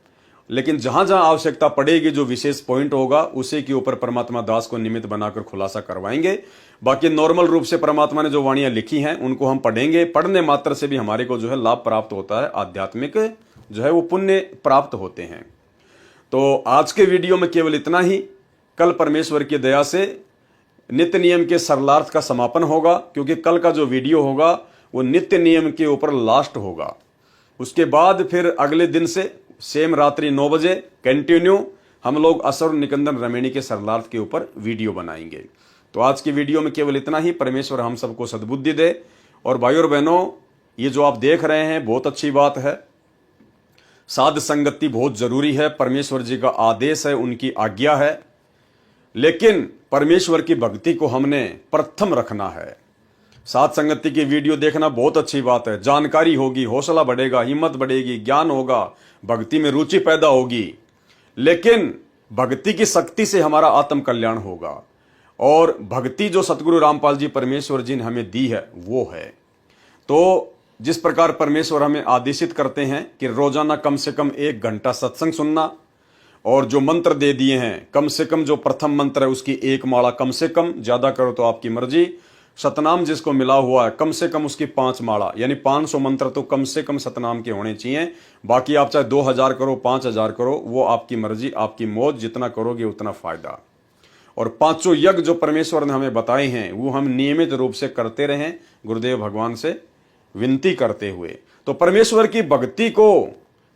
S1: लेकिन जहां जहां आवश्यकता पड़ेगी, जो विशेष पॉइंट होगा, उसी के ऊपर परमात्मा दास को निमित्त बनाकर खुलासा करवाएंगे। बाकी नॉर्मल रूप से परमात्मा ने जो वाणियां लिखी हैं उनको हम पढ़ेंगे। पढ़ने मात्र से भी हमारे को जो है लाभ प्राप्त होता है, आध्यात्मिक जो है वो पुण्य प्राप्त होते हैं। तो आज के वीडियो में केवल इतना ही। कल परमेश्वर की दया से नित्य नियम के सरलार्थ का समापन होगा, क्योंकि कल का जो वीडियो होगा वो नित्य नियम के ऊपर लास्ट होगा। उसके बाद फिर अगले दिन से सेम रात्रि 9 बजे कंटिन्यू हम लोग असुर निकंदन रमेणी के सरलार्थ के ऊपर वीडियो बनाएंगे। तो आज की वीडियो में केवल इतना ही। परमेश्वर हम सबको सद्बुद्धि दे। और भाइयों और बहनों, ये जो आप देख रहे हैं बहुत अच्छी बात है। साध संगति बहुत जरूरी है, परमेश्वर जी का आदेश है, उनकी आज्ञा है। लेकिन परमेश्वर की भक्ति को हमने प्रथम रखना है। साध संगति की वीडियो देखना बहुत अच्छी बात है, जानकारी होगी, हौसला बढ़ेगा, हिम्मत बढ़ेगी, ज्ञान होगा, भक्ति में रुचि पैदा होगी। लेकिन भक्ति की शक्ति से हमारा आत्म कल्याण होगा। और भक्ति जो सतगुरु रामपाल जी परमेश्वर जी ने हमें दी है वो है। तो जिस प्रकार परमेश्वर हमें आदेशित करते हैं कि रोजाना कम से कम 1 घंटा सत्संग सुनना, और जो मंत्र दे दिए हैं कम से कम जो प्रथम मंत्र है उसकी 1 माला कम से कम, ज्यादा करो तो आपकी मर्जी। सतनाम जिसको मिला हुआ है कम से कम उसकी 5 माला, यानी 500 मंत्र तो कम से कम सतनाम के होने चाहिए। बाकी आप चाहे 2000 करो, 5000 करो, वो आपकी मर्जी, आपकी मौज, जितना करोगे उतना फायदा। और 5 यज्ञ जो परमेश्वर ने हमें बताए हैं वो हम नियमित रूप से करते रहें, गुरुदेव भगवान से विनती करते हुए। तो परमेश्वर की भक्ति को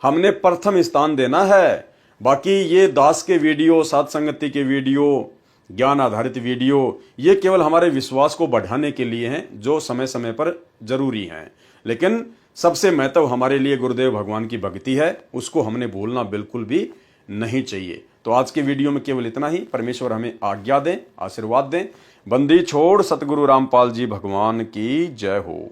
S1: हमने प्रथम स्थान देना है। बाकी ये दास के वीडियो, साध संगति के वीडियो, ज्ञान आधारित वीडियो, ये केवल हमारे विश्वास को बढ़ाने के लिए हैं, जो समय समय पर जरूरी हैं। लेकिन सबसे महत्व हमारे लिए गुरुदेव भगवान की भक्ति है, उसको हमने भूलना बिल्कुल भी नहीं चाहिए। तो आज के वीडियो में केवल इतना ही। परमेश्वर हमें आज्ञा दें, आशीर्वाद दें। बंदी छोड़ सतगुरु रामपाल जी भगवान की जय हो।